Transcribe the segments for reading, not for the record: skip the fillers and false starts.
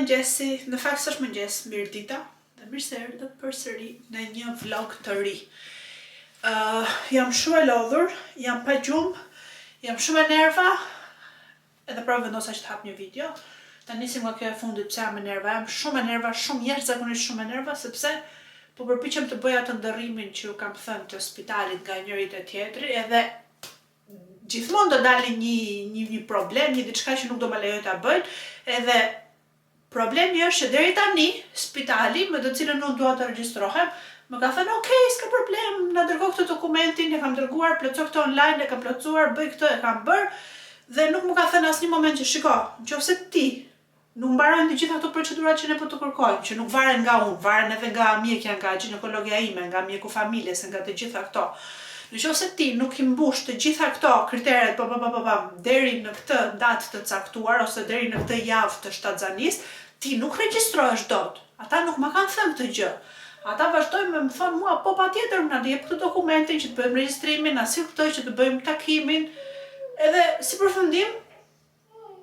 mëngjesi, në fakt s'është mëngjes, mirë dita, dhe mirë se erdhët përsëri në një vlog të ri. Jam shumë e lodhur, jam pa gjumë, jam shumë e nerva, edhe pra vendosa që të hap një video. Ta nisim nga kjo e fundit pse jam e nerva, jam shumë e nerva, shumë jashtëzakonisht shumë e nerva, sepse po përpiqem të bëj atë ndërrimin që ju kam thënë të spitalit nga njëri te tjetri, edhe gjithmonë do dali një problem, një diçka që nuk do më lejoj ta bëj, edhe problemi është që deri tani spitali me të cilën unë dua të regjistrohem më ka thënë okay, s'ka problem, na dërgo këtë dokumentin, e kam dërguar, plotso këtë online, e kam plotsuar, bëj këtë, e kam bër, dhe nuk më ka thënë asnjë moment që shiko, nëse ti nuk mbarojnë të gjitha ato procedurat që ne po të kërkojmë, që nuk varen nga unë, varen edhe nga mjekja, nga ginekologjia ime, nga mjeku familjes, nga të gjitha këto. Nëse ti nuk i mbush të gjitha këto kriteret deri në këtë datë të caktuar ose deri në këtë javë të shtatzanisë, ti nuk regjistrohesh dot. Ata nuk më kanë thënë këtë gjë. Ata vazhdojnë me më thonë mua, po patjetër na jep këtë dokumentin që të bëjmë regjistrimin, na sill këtë që të bëjmë takimin. Edhe si përfundim,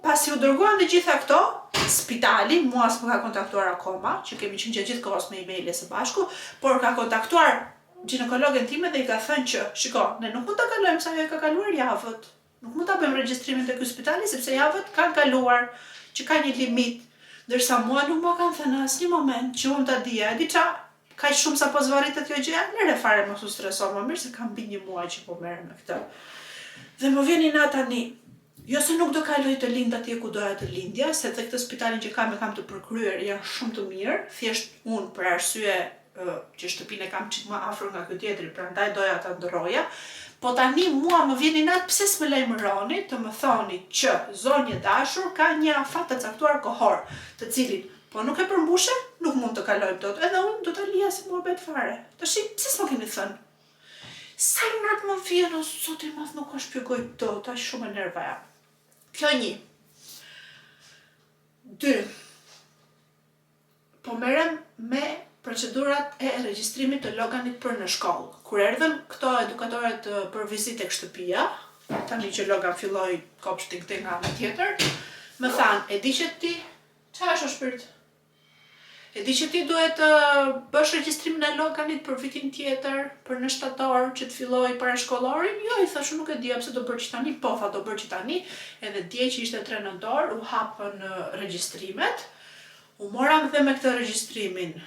pasi u dërguan të gjitha këto, spitali mua s'më ka kontaktuar akoma, që kemi qenë gjatë gjithë kohës me email-e së bashku, por ka kontaktuar ginekologen time dhe i ka thënë që, shiko, ne nuk mund ta kalojmë sa ajo ka kaluar javët. Nuk mund ta bëjmë regjistrimin te ky spitali sepse javët kanë kaluar, që ka një limit. Ndërsa mua nuk më kanë thënë asnjë moment që unë ta dija, e di ça, kaq shumë sa po zvarritet kjo gjë, lere fare mos u streso, më mirë se kam mbi një muaj që po merrem me këtë. Dhe më vjen na tani, jo se nuk do kaloj të lind atje ku doja të lindja, se te këtë spitalin që kam të përkryer, janë shumë të mirë, thjesht unë për arsye që shtëpinë e kam çik më afër nga ky tjetri, prandaj doja ta ndërroja. Po tani mua më vjen inat pse s'më lajmëroni të më thoni që zonjë e dashur ka një afat të caktuar kohor, të cilin po nuk e përmbushe, nuk mund të kalojmë dot. Edhe unë do ta lija si muhabet fare. Tash pse s'më keni thënë? Sa inat më vjen, o zoti i madh, nuk e shpjegoj dot, aq shumë e nerva jam. Kjo 1. 2. Po merrem me procedurat e regjistrimit të loganit për në shkollë. Kur erdhën këto edukatorët për vizitë tek shtëpia, tani që logan filloi kopshtin këtej nga ana tjetër, më thanë, e di që ti, çfarë është o shpirt? E di që ti duhet të bësh regjistrimin e loganit për vitin tjetër, për në shtator, që të filloj parashkollorin? Jo, i thash, nuk e dija pse do bërë që tani, po tha do bërë që tani, edhe dje që ishte 3 nëntor, u hapën regjistrimet, u moram dhe me këtë regjistrimin,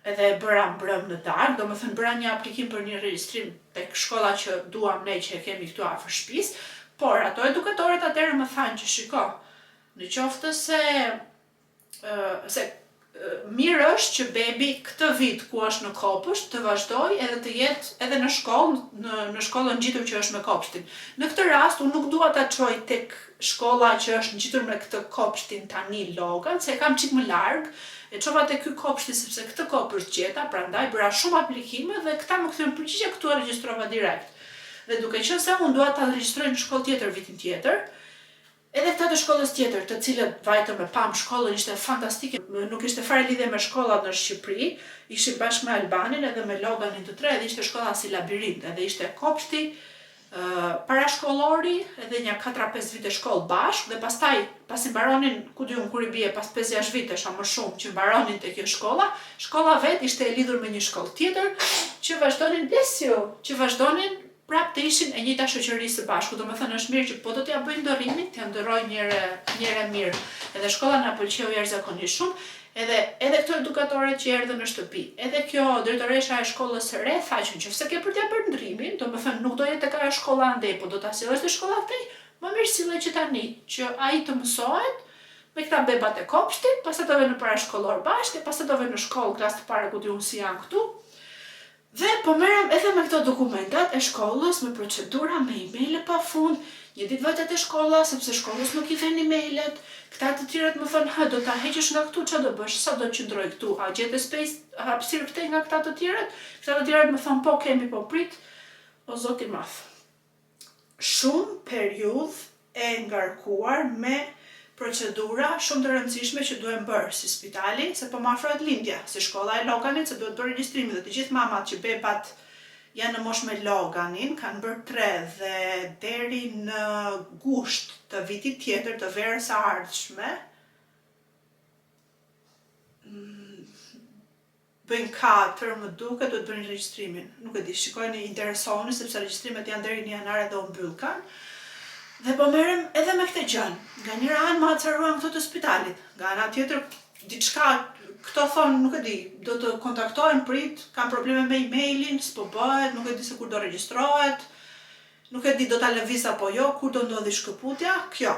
edhe e bëra mbrëm në darkë, do më thënë bëra një aplikim për një regjistrim tek shkolla që duam ne që e kemi këtu afër shtëpisë, por ato edukatorët atëherë më thanë që shiko, në qoftë se mirë është që bebi këtë vit ku është në kopësht të vazhdoj edhe të jetë edhe në shkollë, në shkollën ngjitur që është me kopshtin. Në këtë rast unë nuk dua ta çoj tek shkolla që është ngjitur me këtë kopshtin tani logan, se e kam çik më larg, e çova te ky kopshti sepse këtë kopësht gjeta, prandaj bëra shumë aplikime dhe këta më kthyen përgjigje, këtu e regjistrova direkt. Dhe duke qenë se unë dua ta regjistroj në shkollë tjetër vitin tjetër, edhe këta të shkollës tjetër, të cilët vajtëm e pam shkollën, ishte fantastike, nuk ishte fare lidhje me shkollat në Shqipëri, ishte bashkë me Albanin edhe me loganin të tre, edhe ishte shkolla si labirint, edhe ishte kopshti, parashkollori, edhe një 4-5 vite shkollë bashkë, dhe pastaj, pasi mbaronin, ku di unë kur i bie, pas 5-6 vitesh a më shumë që mbaronin te kjo shkolla, shkolla vet ishte e lidhur me një shkollë tjetër, që vazhdonin prap të ishin e njëjta shoqëri së bashku, domethënë është mirë që po do t'ja bëj ndërrimin, t'ja ndërroj njëre mirë. Edhe shkolla na pëlqeu jashtëzakonisht shumë, edhe këto edukatorët që erdhën në shtëpi, edhe kjo drejtoresha e shkollës së re tha që nëse ke për t'ja bërë ndërrimin, domethënë nuk do jetë tek ajo shkolla andej, po do ta sillesh te shkolla këtej, më mirë sille që tani, që ai të mësohet me këta bebat e kopshtit, pastaj do vë në parashkollor bashkë, pastaj do vë në shkollë klasë të parë ku diun si janë këtu. Dhe po merrem edhe me këto dokumentat e shkollës, me procedura, me email-e pafund, një ditë vajta te shkolla, sepse shkollës nuk i vjen email-et, këta të tjerët më thonë, ha, do ta heqësh nga këtu, ç'a do bësh, sa do qëndroj këtu, a gjetë space hapësirë këtej nga këta të tjerët? Këta të tjerët më thonë, po kemi, po prit, o zoti i madh. Shumë periudhë e ngarkuar me procedura shumë të rëndësishme që duhen bërë si spitali, se po më afrohet lindja, si shkolla e loganit, se duhet bërë regjistrimin dhe të gjithë mamat që bebat janë në moshë me loganin, kanë bërë 3 dhe deri në gusht të vitit tjetër të verës së ardhshme, bëjnë 4 më duket, do të bëjnë regjistrimin. Nuk e di, shikojeni, interesoni sepse regjistrimet janë deri në janar edhe u mbyll kanë. Dhe po merrem edhe me këtë gjën. Nga njëra anë ma acaruan këto të spitalit, nga ana tjetër diçka këto thonë, nuk e di, do të kontaktojnë prit, kanë probleme me emailin, s'po bëhet, nuk e di se kur do regjistrohet, nuk e di do ta lëviz apo jo, kur do ndodhi shkëputja, kjo.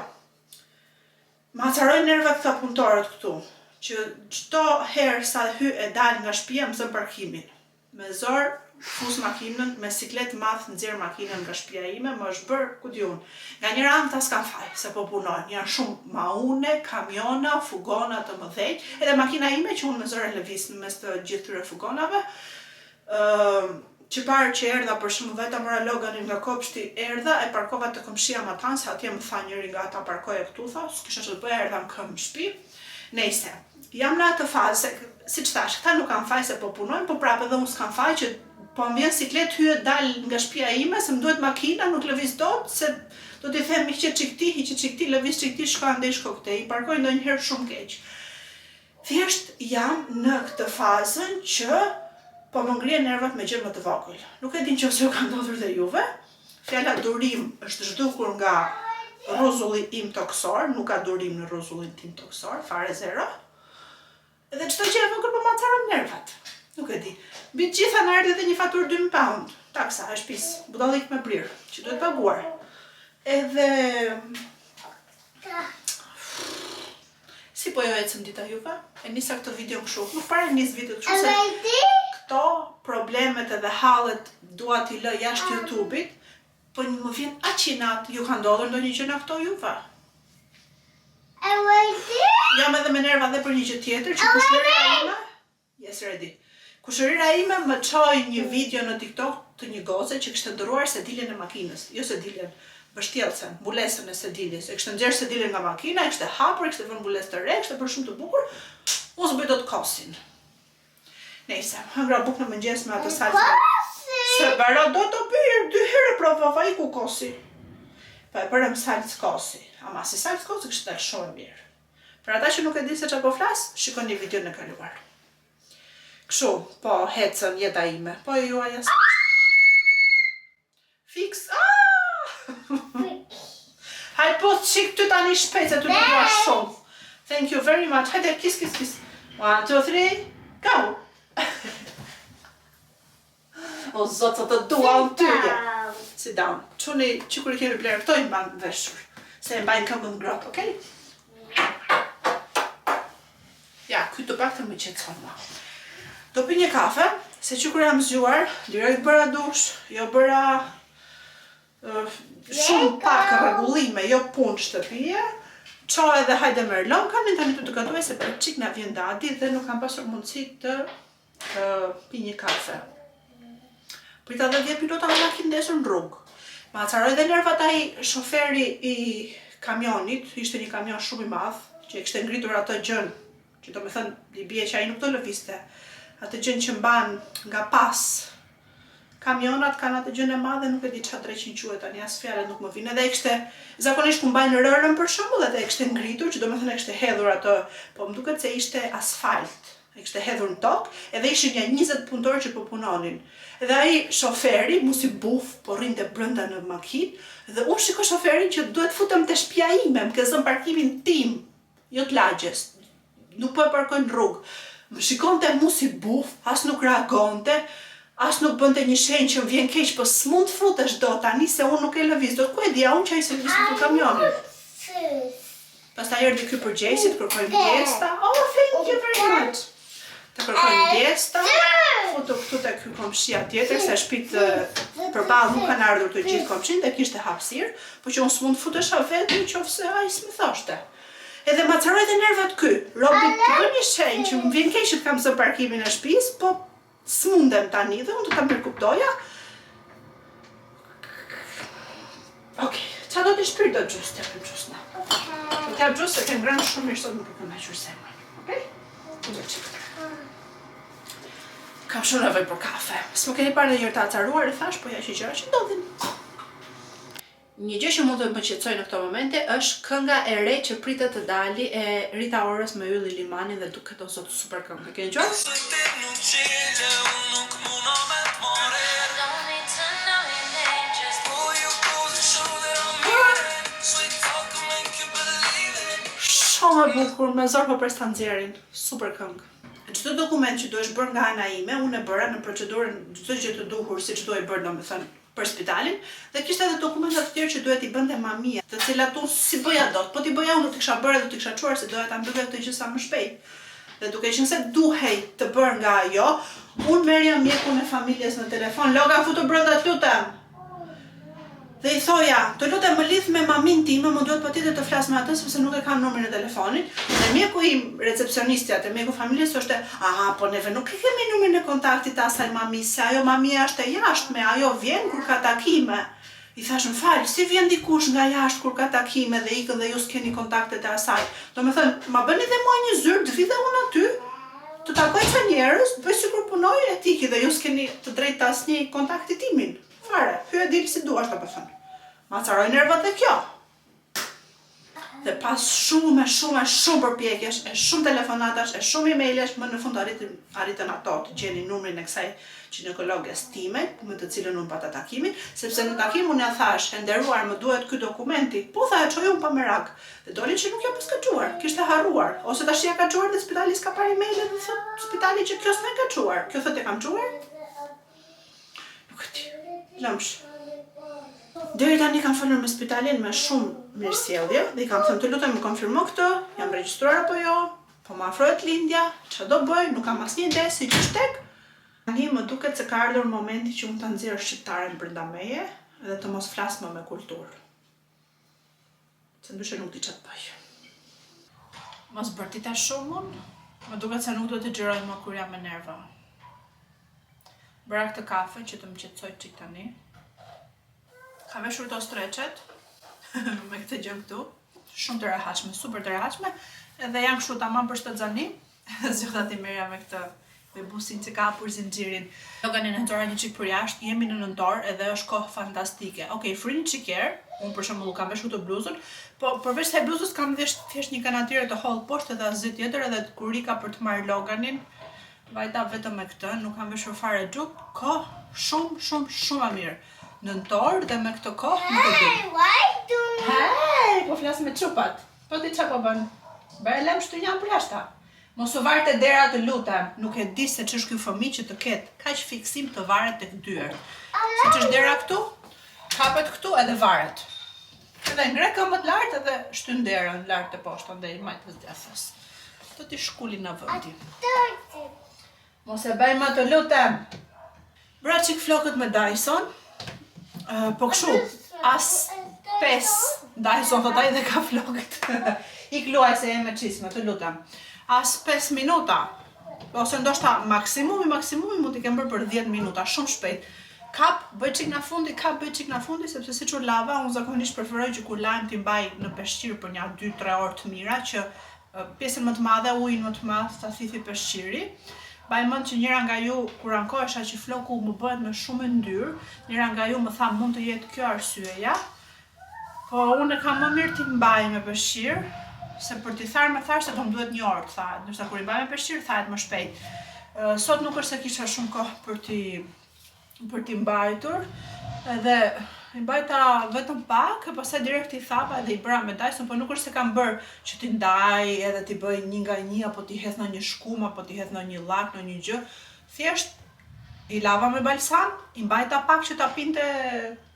Ma acarojnë nervat këta punëtorët këtu, që çdo herë sa hy e dal nga shtëpia më zën parkimin. Me zor fus makinën, me siklet madh nxjerr makinën nga shtëpia ime, më është bërë ku di unë. Nga njëra anë ta s'kan faj, se po punojnë, janë shumë maune, kamiona, fugona të mëdhenj, edhe makina ime që unë me zor e lëviz në mes të gjithë këtyre fugonave. Që parë që erdha për shumë vetëm mora loganin nga kopshti, erdha e parkova të komshia ma tanë, se atje më tha njëri nga ata parkoje këtu, tha, s'kisha që të bëja, erdha në këmbë shtëpi. Nejse, jam në atë fazë, si që thash, këta nuk kanë faj se po punojnë, po prapë edhe unë s'kam faj që po më vjen siklet hyet dal nga shtëpia ime, se më duhet makina, nuk lëviz dot, se do t'i them hiqe çikti, lëviz çikti, shko andej shko këtej, i parkoj ndonjëherë shumë keq. Thjesht jam në këtë fazën që po më ngrihen nervat me gjë më të vogël. Nuk e di nëse ju ka ndodhur dhe juve. Fjala durim është zhdukur nga rruzulli im toksor, nuk ka durim në rruzullin tim toksor, fare zero. Edhe çdo gjë e vogël po më acaron nervat. Nuk e di. Mbi të gjitha na erdhi edhe një faturë 2 pound, taksa e shtëpisë, budallik me brir, që duhet paguar. Edhe si po jo ecëm dita juve? E nisa këtë video kështu, nuk para nis video kështu se këto problemet edhe hallet dua t'i lë jashtë YouTube-it, po më vjen aq i nat, ju ka ndodhur ndonjë gjë nga këto juve? Jam edhe me nerva dhe për një gjë tjetër, që kushërira ime, yes ready, kushërira ime më çoi një video në TikTok të një goce që kishte ndëruar sediljen e makinës, jo sediljen, vështjellsen, mbulesën e sediljes, e kishte nxjerrë sediljen nga makina, e kishte hapur, e kishte vënë mbulesë të re, kishte bërë shumë të bukur, mos bëj dot kosin. Nejse, hëngra buk në mëngjes me atë salcë. Se bara do të bëjë 2 herë provova i ku kosi. Pa e përëm salcë kosi, ama si salcë kosi kështë dalë shumë mirë. Për ata që nuk e di se që po flas, shikoni video në kaluar. Kështu, po hecën jeta ime, po e juaj as. Fix, hajt po qik ty tani shpejt, se ty të dua shumë. Thank you very much. Hajde, kiss. 1, 2, 3, go! O zotë, të dua unë tyje. Sit down. Quni që kur i kemi blerë, këto i mbanë veshur. Se e mbajnë këmbën ngrohtë, okej? Ja, këtë pak të më qetëson ma. Do pi një kafe, se që kur jam zgjuar, direkt bëra dush, jo bëra shumë pak rregullime, jo punë shtëpie, ço edhe hajde merr lonkanin, tani të gatuaj se për çik na vjen dati dhe nuk kam pasur mundësi të pi një kafe. Prita dhe 10 minuta më na ndesur në rrugë. Ma acaroi dhe nervat ai shoferi i kamionit, ishte një kamion shumë i madh, që e kishte ngritur atë gjën, që do me thënë, i bie që ai nuk do lëvizte, atë gjën që mban nga pas. Kamionat kanë atë gjën e madhe, nuk e di çfarë dreqin quhet tani, as fjalë nuk më vjen. Edhe e kishte zakonisht ku mbajnë rërën për shembull, edhe e kishte ngritur, që do me thënë e kishte hedhur atë, po më duket se ishte asfalt. E kishte hedhur në tokë, edhe ishin një 20 punëtorë që po punonin. Edhe ai shoferi, mos i buf, po rrinte brenda në makinë, dhe unë shikoj shoferin që duhet futem te shtëpia ime, më ke zënë parkimin tim, jo të lagjes. Nuk po e parkoj në rrugë. Më shikonte mos i buf, as nuk reagonte, as nuk bënte një shenjë që më vjen keq, po s'mund të futesh dot tani se unë nuk e lëviz dot. Ku e dija unë që ai se lëviz me kamionin. Pastaj erdhi ky përgjegjësi, të kërkoj ndjesta. Oh, thank you very much. Të kërkoj ndjesta, futu këtu te ky komshia tjetër, se shtëpit përballë nuk kanë ardhur të gjithë komshin, dhe kishte hapësirë, po që unë s'mund të futesha vetë nëse ai s'më thoshte. Edhe ma acaroi dhe nervat ky. Robi të bën një shenjë që më vjen keq që të kam zënë parkimin e shtëpisë, po s'mundem tani dhe unë do ta përkuptoja. Okej, çfarë do të shpirt do gjus, të japim gjus na. Do të jap gjus se kem ngrënë shumë mirë sot, nuk e kam hequr zemrën. Okej? Kam shumë nevojë për kafe. S'më keni parë ndonjëherë të acaruar, i thash, po ja që gjëra që ndodhin. Një gjë që mund të më qetësoj në këto momente është kënga e re që pritet të dali e Rita Orës me Ylli Limanin dhe duket o zot super këngë. Keni dëgjuar? Shumë e bukur, me zor po pres ta nxjerrin. Super këngë. Çdo dokument që duhesh bërë nga ana ime, unë e bëra në procedurën çdo gjë të duhur siç duhej bërë, domethënë për spitalin, dhe kishte edhe dokumenta të tjerë që duhet i bënte mamia, të cilat unë si bëja dot, po ti bëja unë do t'i kisha bërë, do t'i kisha çuar se doja ta mbylja këtë gjë sa më shpejt. Dhe duke qenë se duhej të bërë nga ajo, unë merrja mjekun e familjes në telefon, Loga futu brenda të lutem. Dhe i thoja, të lutem më lidh me mamin time, më duhet patjetër të flas me atë sepse nuk e kam numrin e telefonit. Dhe mjeku im, recepcionistja te mjeku familjes thoshte, "Aha, po neve nuk e kemi numrin e kontaktit të asaj mamis, se ajo mamia është e jashtme, ajo vjen kur ka takime." I thash, "M'fal, si vjen dikush nga jashtë kur ka takime dhe ikën dhe ju s'keni kontaktet e asaj? Domethënë, ma bëni dhe mua një zyrë, të vi dhe unë aty, të takoj ca njerëz, bëj sikur punoj e tiki dhe ju s'keni të drejtë asnjë kontakti timin." Fare, hyj e dil si duash ta thënë. Ma caroj nervat dhe kjo. Dhe pas shumë përpjekjesh, e shumë telefonatash, e shumë emailësh, më në fund arritën ato të gjeni numrin e kësaj ginekologes time, me të cilën unë pata takimin, sepse në takim unë ja thash, e nderuar, më duhet ky dokumenti. Po tha, e çoj unë pa merak. Dhe doli që nuk ja pas ka çuar, kishte harruar, ose tash ja ka çuar dhe spitali s'ka parë emailin dhe thot spitali që kjo s'me ka çuar. Kjo thotë e kam çuar? Nuk e di. Lëmsh. Deri tani kam folur me spitalin me shumë mirësjellje dhe I kam thënë të lutem më konfirmo këtë, jam regjistruar apo jo, po më afrohet lindja, çfarë do bëj, nuk kam asnjë ide si që shtek. Tani më duket se ka ardhur momenti që unë ta nxjerr shqiptaren brenda meje dhe të mos flas më me kulturë. Se ndryshe nuk di çfarë të bëj. Mos bërtita shumë unë, më duket se nuk do të xhiroj më kur jam me nerva. Bëra këtë kafe që të më qetësoj çik tani. Ka veshur to streçet me këtë gjë këtu, shumë të rehatshme, super të rehatshme, edhe janë kështu tamam për shtatzani. Zgjodha ti merja me këtë me busin që ka hapur zinxhirin. Loganin e nëntora një çik për jashtë, jemi në nëntor edhe është kohë fantastike. Okej, fryni çik erë, unë për shembull kam veshur këtë bluzën, po përveç se bluzës kam thjesht një kanatire të hollë poshtë edhe asgjë tjetër, edhe kur rika për të marrë Loganin, vajta vetëm me këtë, nuk kam veshur fare xhuk, kohë shumë e mirë. Nëntor dhe me këtë kohë nuk e di. Hej, po flas me çupat. Po ti çfarë po bën? Bëre lëm shtynja për jashtë. Mos u varte dera të lutem. Nuk e di se ç'është ky fëmijë që të ketë kaq fiksim të varet tek dyert. Siç është dera këtu, hapet këtu edhe varet. Edhe ngre këmbët lart edhe shtyn derën lart te poshtë ndaj majtës djathës. Do t'i shkulin në vendi. Mos e bëj më të lutem. Bëra çik flokët me Dyson. Po kështu, as 5 Dyson të taj dhe ka flokët. I kluaj se e me qisme, të lutem. As 5 minuta, ose ndoshta maksimumi mund t'i kem bërë për 10 minuta, shumë shpejt. Kap, bëj qik nga fundi, sepse si që lava, unë zakonisht preferoj që kur lajmë t'i mbaj në peshqirë për një 2-3 orë të mira, që pjesën më të madhe, ujin më të madhe, t'a thithi peshqiri. Baj mend që njëra nga ju, kur ankohesha që floku më bëhet me shumë ndyrë, njëra nga ju më tha mund të jetë kjo arsyeja, po unë e kam më mirë t'i mbaj me peshqir, se për t'i tharë me tharë se do më duhet një orë, thahet, ndërsa kur I mbaj me peshqir, thahet më shpejt. Sot nuk është se kisha shumë kohë për t'i mbajtur, edhe I mbajta vetëm pak, e pastaj direkt I thapa edhe I bëra me Dyson, po nuk është se kam bërë që t'i ndaj edhe t'i bëj një nga një, apo t'i hedh në një shkum, apo t'i hedh në një llak, në një gjë. Thjesht I lava me balsam, I mbajta pak që ta pinte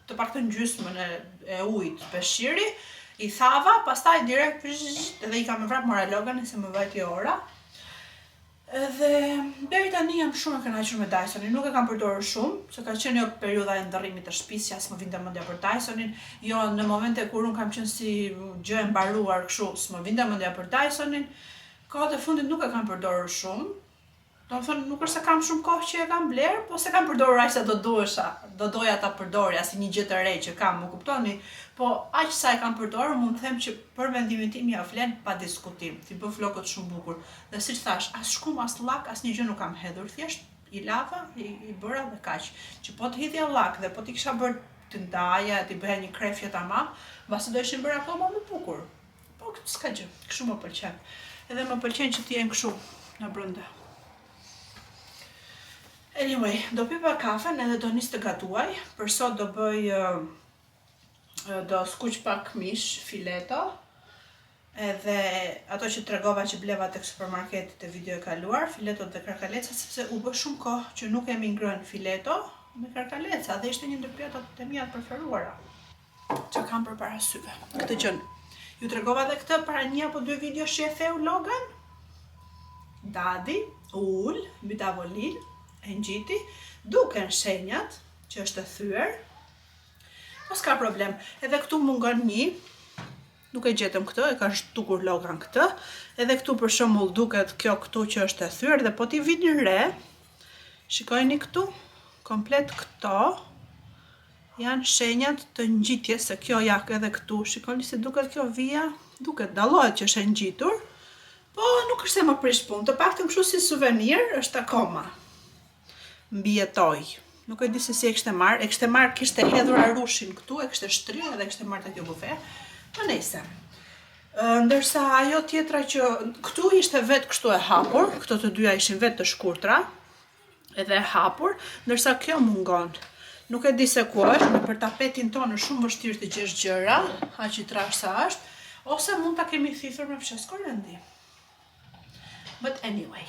të paktën gjysmën e ujit peshqiri, I thava, pastaj direkt edhe I kam vrap mora Loganin se më vajti ora. Edhe deri tani jam shumë e kënaqur me Dysonin, nuk e kam përdorur shumë, se ka qenë jo periudha e ndërrimit të shtëpisë, as më vinte mendja për Dysonin, jo në momente kur unë kam qenë si gjë e mbaruar kështu, s'më vinte mendja për Dysonin. Kohët e fundit nuk e kam përdorur shumë. Domethënë nuk është se kam shumë kohë që e kam bler, po se kam përdorur aq sa do duhesha, do doja ta përdorja si një gjë të re që kam, më kuptoni? Po aq sa e kam përdorur, mund të them që për vendimin tim ja vlen pa diskutim. Ti bën flokët shumë bukur. Dhe siç thash, as shkum as llak, asnjë gjë nuk kam hedhur, thjesht I lava, I bëra dhe kaq. Që po të hidhja llak dhe po t'i kisha bërë të ndaja, të bëja një krefje tamam, mbasi do ishin bërë akoma më bukur. Po s'ka gjë, kështu më pëlqen. Edhe më pëlqen që të jenë kështu në brenda. Anyway, do pi pa kafen edhe do nis të gatuaj. Për sot do bëj do skuq pak mish fileto. Edhe ato që tregova që bleva tek supermarketit te video e kaluar, filetot dhe karkalecat, sepse u bë shumë kohë që nuk kemi ngrënë fileto me karkaleca dhe ishte një ndër pjatat e mia të preferuara që kam përpara syve. Këtë gjën. Ju tregova edhe këtë para 1 apo 2 video që e theu Logan. Dadi ul mbi tavolinë, e ngjiti, duken shenjat që është e thyer. Po s'ka problem. Edhe këtu mungon një. Nuk e gjetëm këtë, e ka shtukur Logan këtë. Edhe këtu për shembull duket kjo këtu që është e thyer dhe po ti vini re, shikojeni këtu, komplet këto janë shenjat të ngjitjes se kjo jak edhe këtu. Shikoni si duket kjo vija, duket dallohet që është e ngjitur, po nuk është se më prish punë. Të paktën kështu si suvenir është akoma. Mbijetoj. Nuk e di se si e kishte marrë. E kishte marrë, kishte hedhur arushin këtu, e kishte shtrirë dhe e kishte marrë te kjo bufe. Po nejse. Ndërsa ajo tjetra që këtu ishte vetë kështu e hapur, këto të dyja ishin vetë të shkurtra, edhe e hapur, ndërsa kjo mungon. Nuk e di se ku është, në për tapetin tonë është shumë vështirë të gjesh gjëra, aq i trash sa është, ose mund ta kemi thithur me fshes korrendi. But anyway,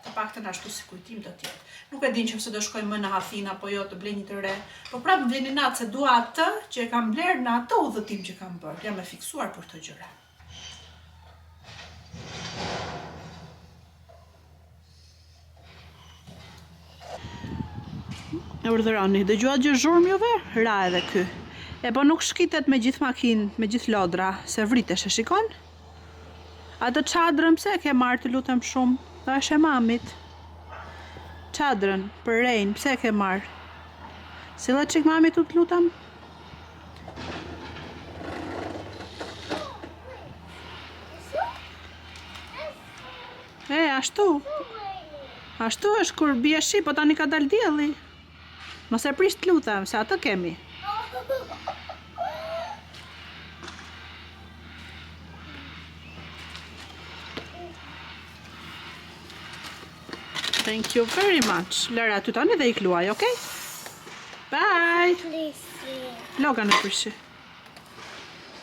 të paktën ashtu si kujtim do të jetë. Nuk e din që pse do shkoj më në Hathin apo jo të blej një të re. Po prapë më vjen natë se dua atë që e kam bler në atë udhëtim që kam bërë. Jam e fiksuar për këtë gjëra. E urdhëroni, dëgjuat gjë zhurmë juve? Ra edhe ky. E po nuk shkitet me gjithë makinë, me gjithë lodra, se vritesh, e shikon? Atë çadrën pse e ke marrë të lutem shumë? Dha është e mamit. Çadrën për rejn, pse e ke marrë? Silla çik mamit të lutem? Ashtu. Ashtu është kur bie shi, po tani ka dal dielli. Mos e prish të lutem, se atë kemi. Thank you very much. Lëra ty tani dhe I kluaj, okay? Bye! Logan e prishi.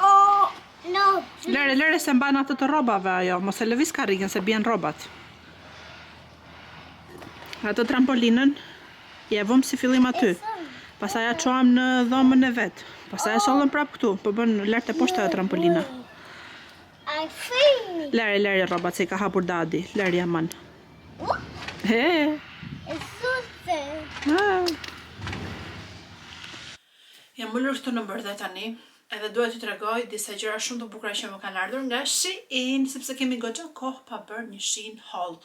Oh, no. Lëre se mban atë të rrobave ajo, mos e lëviz karrikën se bien rrobat. Atë trampolinën I e vëm si fillim aty. Pastaj ja çoam në dhomën e vet. Pastaj e sollëm prap këtu, po bën lart e poshtë ajo trampolina. Lëre rrobat se I ka hapur dadi. Lëre aman. He. Jam ullur këtu në bërë tani, edhe duhet t'ju tregoj disa gjëra shumë të bukura që më kanë ardhur nga Shein, sepse kemi goxha kohë pa bërë një Shein haul.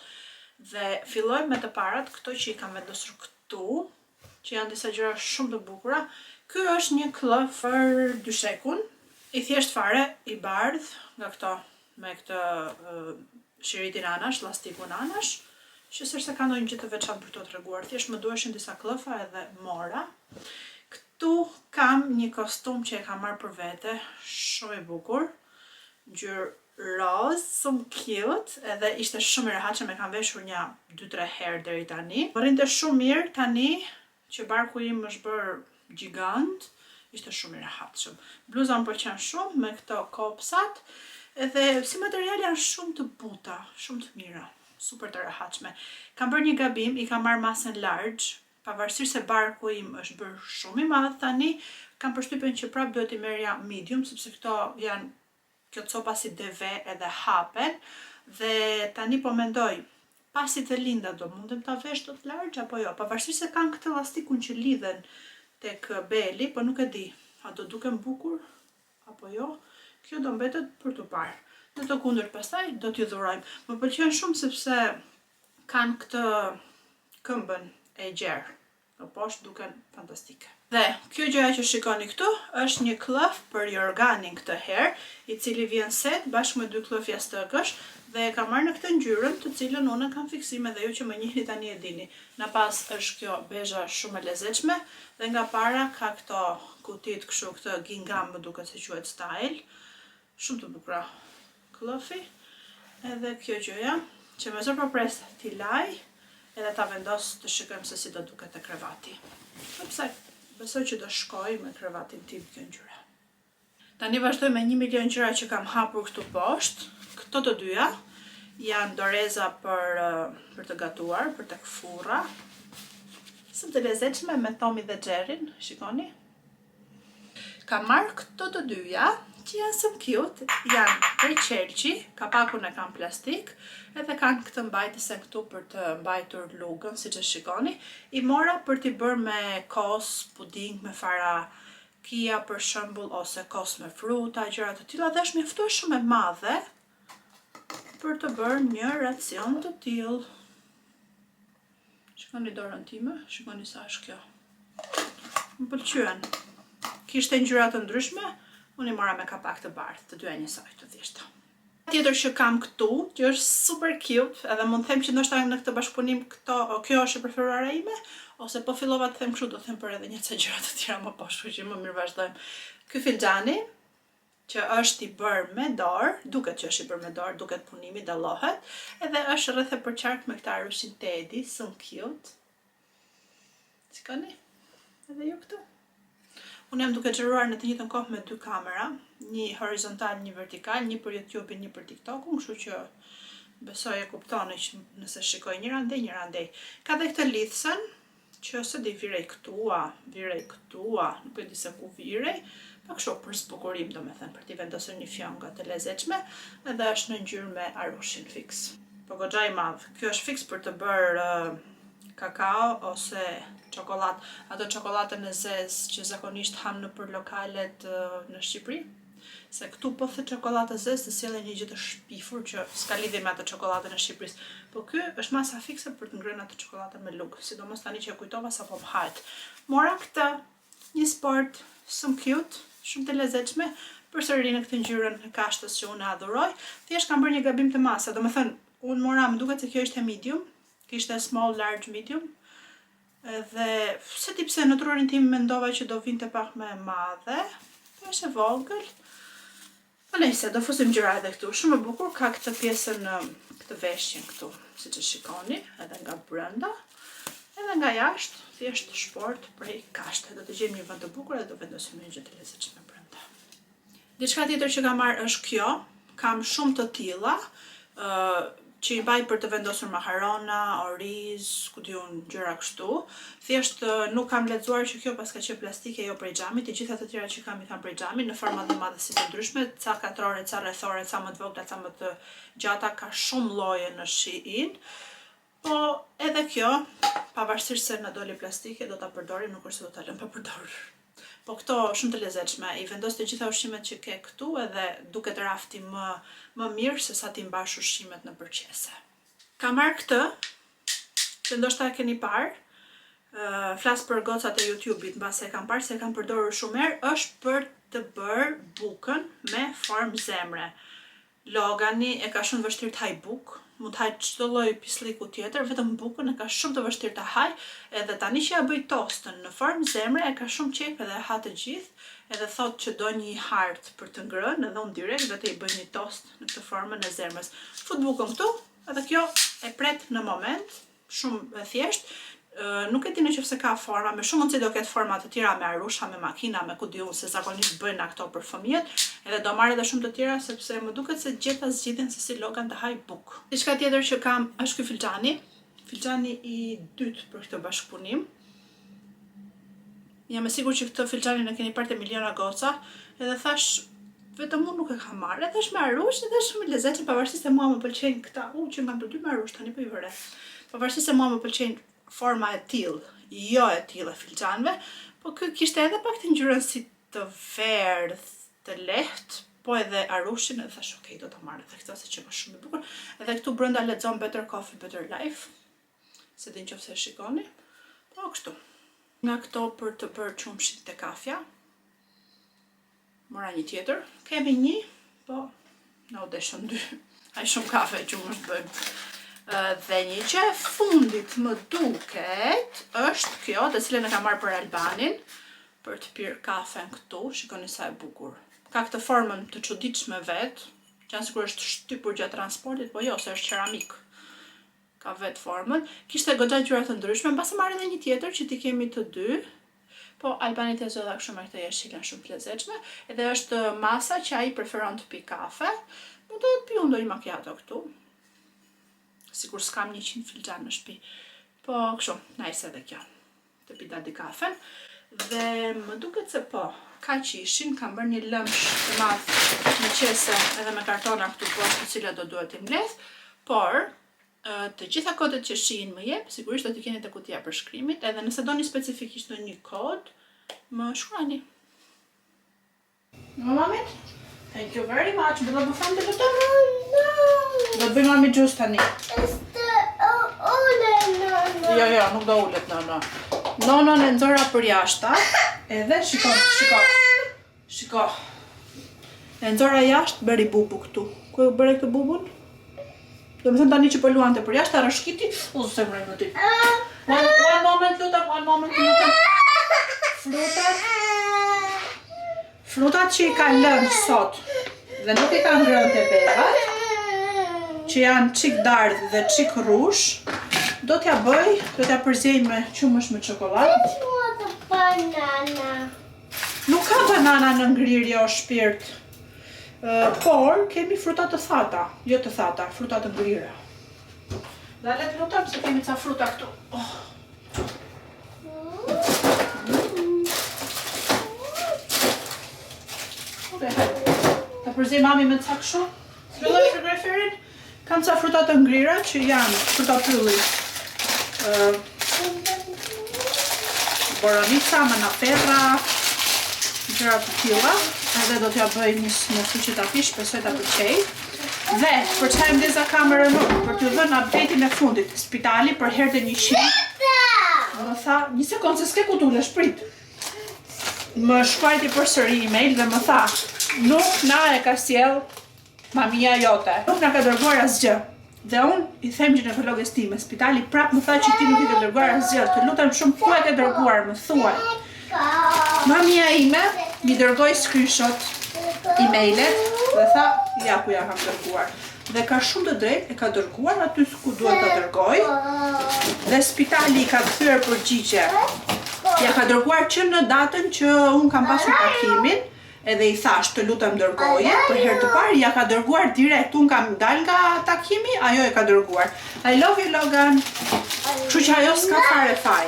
Dhe filloj me të parat, këto që I kam vendosur këtu, që janë disa gjëra shumë të bukura. Ky është një klëf për dyshekun, I thjesht fare, I bardh, nga këto, me këtë shiritin anash, lastikun anash, që s'është se ka ndonjë gjë të veçantë për të treguar, thjesht më duheshin disa klëfa edhe mora. Këtu kam një kostum që e kam marrë për vete, shumë I bukur, ngjyrë roz, shumë cute, edhe ishte shumë I rehatshëm, e kam veshur një 2-3 herë deri tani. Më rrinte shumë mirë tani që barku im është bërë gjigant, ishte shumë I rehatshëm. Bluza më pëlqen shumë me këto kopsat, edhe si material janë shumë të buta, shumë të mira. Super të rehatshme. Kam bërë një gabim, I kam marrë masën large, pavarësisht se barku im është bërë shumë I madh tani, kam përshtypjen që prap duhet I merrja medium, sepse këto janë kjo copa si deve edhe hapen, dhe tani po mendoj, pasi të linda do mundem ta vesh dot large apo jo, pavarësisht se kanë këtë lastikun që lidhen tek beli, po nuk e di, a do duken bukur apo jo, kjo do mbetet për të parë. Në të kundërt pastaj do t'ju dhurojmë. Më pëlqen shumë sepse kanë këtë këmbën e gjerë. Në poshtë duken fantastike. Dhe kjo gjëja që shikoni këtu është një klëf për jorganin këtë herë, i cili vjen set bashkë me 2 klëf jastëkësh dhe e kam marrë në këtë ngjyrën të cilën unë kam fiksime dhe ju që më njihni tani e dini. Në pas është kjo bezha shumë e lezetshme dhe nga para ka këto kutit kështu këtë gingham më duket se quhet style. Shumë të bukura klëfi. Edhe kjo gjëja që më zor përpres t'i laj edhe ta vendos të shikojmë se si do duket te krevati. Sepse besoj që do shkoj me krevatin tim kjo ngjyra. Tani vazhdoj me 1 milion ngjyra që kam hapur këtu poshtë. Këto të dyja janë doreza për të gatuar, për tek furra. Shumë të lezetshme me Tommy dhe Jerryn, shikoni. Kam marrë këto të dyja që janë shumë cute, janë prej Çelçi, kapakun e kam plastik, edhe kanë këtë mbajtëse këtu për të mbajtur lugën, siç e shikoni. I mora për t'i bërë me kos, puding me fara kia për shembull, ose kos me fruta, gjëra të tilla, dhe është mjaftuar shumë e madhe për të bërë një racion të tillë. Shikoni dorën time, shikoni sa është kjo. Më pëlqyen. Kishte ngjyra të ndryshme, unë i mora me kapak të bardhë, të dyja njësoj të thjeshta. Tjetër që kam këtu, që është super cute, edhe mund të them që ndoshta në këtë bashkëpunim kjo është e preferuara ime, ose po fillova të them kështu, do të them për edhe një ca gjëra të tjera më poshtë, që më mirë vazhdojmë. Ky filxhani, që është i bërë me dorë, duket që është i bërë me dorë, duket punimi dallohet, edhe është rreth e përqark me këtë arushin Teddy, shumë cute. Shikoni? Edhe ju këtu. Unë jam duke xheruar në të njëjtën kohë me 2 kamera, një horizontal, një vertikal, një për YouTube-in, një për TikTok-un, kështu që besoj e kuptoni që nëse shikoj njëra ndej. Ka dhe këtë lidhsen, që ose di virej këtua, nuk e di se ku virej, pa kështu për zbukurim domethënë, për t'i vendosur një fjonga të lezetshme, edhe është në ngjyrë me arushin fix. Po goxha i madh. Kjo është fix për të bërë kakao ose çokoladë, ato çokoladën e zezë që zakonisht ham nëpër lokalet në Shqipëri. Se këtu po thë çokoladë e zezë të sjellin një gjë të shpifur që s'ka lidhje me atë çokoladën e Shqipërisë. Po ky është masa fikse për të ngrënë atë çokoladën me lugë, sidomos tani që e kujtova sapo më hahet. Mora këtë, një sport shumë cute, shumë të lezetshme, përsëri në këtë ngjyrën e kashtës që unë adhuroj. Thjesht kam bërë një gabim të masa, domethënë unë mora, më duket se kjo ishte medium, kishte small, large, medium. Dhe se di pse në trurin tim mendova që do vinte pak më e madhe, po është e vogël. Po nejse, do fusim gjëra edhe këtu. Shumë e bukur, ka këtë pjesën, këtë veshjen këtu, siç e shikoni, edhe nga brenda, edhe nga jashtë, thjesht shport prej kashte. Do të gjejmë një vend të bukur dhe do vendosim një gjë të lezetshme brenda. Diçka tjetër që kam marrë është kjo. Kam shumë të tilla, që i baj për të vendosur makarona, oriz, ku diun, gjëra kështu. Thjesht nuk kam lexuar që kjo pas ka qenë plastike, jo prej xhamit, të gjitha të tjera që kam i kam prej xhamit, në forma dhe madhësi të ndryshme, ca katrore, ca rrethore, ca më të vogla, ca më të gjata, ka shumë lloje në Shein. Po edhe kjo, pavarësisht se na doli plastike, do ta përdorim, nuk është se do ta lëm pa përdorur. Po këto shumë të lezetshme, i vendos të gjitha ushqimet që ke këtu edhe duket rafti më mirë se sa ti mbash ushqimet në përqese. Kam marrë këtë, që ndoshta e keni parë, flas për gocat e YouTube-it, mbase e kam parë se e kam përdorur shumë herë, është për të bërë bukën me formë zemre. Logani e ka shumë vështirë të haj bukë, mund të haj çdo lloj pisliku tjetër, vetëm bukën e ka shumë të vështirë të haj, edhe tani që ja bëj tostën në formë zemre e ka shumë qejf edhe ha të gjithë, edhe thotë që do një hartë për të ngrënë, edhe unë direkt vetë i bëj një tost në këtë formën e zemrës. Fut bukën këtu, edhe kjo e pret në moment, shumë e thjeshtë. Nuk e di nëse ka forma, me shumë mundësi do ketë forma të tjera me arusha, me makina, me ku diun se zakonisht bëjnë ato për fëmijët, edhe do marrë edhe shumë të tjera sepse më duket se gjeta zgjidhen se si Logan të haj bukë. Diçka tjetër që kam është ky filxhani i dytë për këtë bashkëpunim. Jam e sigurt që këtë filxhanin e keni parë te miliona goca, edhe thash vetëm unë nuk e kam marrë, edhe është me arush, edhe është shumë i lezetshëm, pavarësisht se mua më pëlqejnë këta, që nga të dy me arush tani po i vëre. Pavarësisht se mua më pëlqejnë forma e tillë, jo e tillë e filxhanëve, po ky kishte edhe pak të ngjyrën si të verdh, të lehtë, po edhe arushin, edhe thash, okay, do ta marr edhe këtë se që është shumë e bukur. Edhe këtu brenda lexon Better Coffee, Better Life. Se din nëse e shikoni. Po kështu. Nga këto për të bërë qumshit të kafja. Mora një tjetër. Kemi një, po në u deshën 2. Ai shumë kafe që më bëjmë. Dhe një që e fundit më duket është kjo, të cilën e ka marrë për Albanin, për të pirë kafen këtu, shikoni sa e bukur. Ka këtë formën të çuditshme vetë, që janë sikur është shtypur gjatë transportit, po jo, se është qeramik. Ka vetë formën. Kishte goxha ngjyra të ndryshme, mbas e marrë edhe një tjetër që ti kemi të dy. Po Albani të zgjodha kështu me këtë jeshilën shumë të lezetshme, edhe është masa që ai preferon të pi kafe. Mund të pi ndonjë macchiato këtu. Sigur s'kam 100 filxhan në shtëpi. Po kështu, nice edhe kjo. Të pi dadi kafen. Dhe më duket se po, ka që ishin, kam bërë një lëmsh të madh në qese edhe me kartona këtu poshtë të cilat do duhet i mbledh, por të gjitha kodet që shihin më jep, sigurisht do t'i keni te kutia për shkrimit, edhe nëse doni specifikisht në një kod, më shkruani. Mamit? Thank you very much. Do të bëfam të lutem? Do të bëjmë mami gjus tani. Jo, nuk do ulet, no. Nonon e nxora për jashta, edhe shiko. E nxora jashtë, bëri bubu këtu. Ku e bëre këtë bubun? Do më thënë tani që po luante për jashtë, rashkiti, se mrej më ti. One moment, lutem. Frutat që i ka lënë sot, dhe nuk i ka ngrënë të bevat, që janë qik dardhë dhe qik rush, do t'ja përzej me qumësh me çokoladë. Nuk ka banana në ngrirje o shpirt, por kemi fruta të thata, jo të thata, fruta të ngrira. Dalet lutem se kemi ca fruta këtu. Ta përzej mami me ca kështu. Filloj frigoriferin. Kam ca fruta të ngrira që janë fruta pylli. Boronica, manapera, gjëra të tilla. Edhe do t'ja bëj një smoothie që ta pish, besoj ta pëlqej. Dhe për çfarë mbledha kamerën unë, për t'ju dhënë update-in e fundit. Spitali për herë të 100. Më tha, një sekondë se s'ke ku t'ulesh, prit. Më shkruajti përsëri email dhe më tha, nuk na e ka sjell mamia jote. Nuk na ka dërguar asgjë. Dhe unë i them ginekologes time, spitali prap më tha që ti nuk i ke dërguar asgjë. Të lutem shumë, ku e ke dërguar, më thuaj. Mamia ime mi dërgoi screenshot emailet dhe tha, ja ku ja kam dërguar. Dhe ka shumë të drejtë, e ka dërguar aty ku duhet ta dërgoj. Dhe spitali i ka kthyer përgjigje. Ja ka dërguar që në datën që unë kam pasur takimin, edhe i thash të lutem dërgoje, për herë të parë ja ka dërguar direkt, unë kam dal nga takimi, ajo e ka dërguar. I love you Logan. Kështu që ajo s'ka fare faj.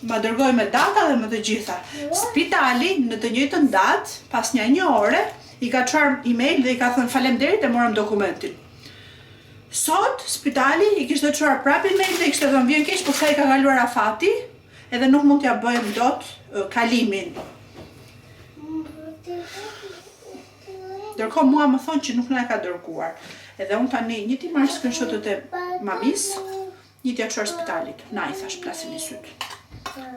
Ma dërgoj me data dhe me të gjitha. Spitali në të njëjtën datë, pas një ore, i ka çuar email dhe i ka thënë faleminderit e morëm dokumentin. Sot spitali i kishte çuar prap email dhe i kishte thënë vjen keq, por sa i ka kaluar afati, edhe nuk mund t'ja bëjmë dot kalimin. Ndërkohë mua më thonë që nuk na e ka dërguar. Edhe unë tani një ti marrë screenshotet e mamis, një t'ja çuar spitalit. Na i thash plasin i syt.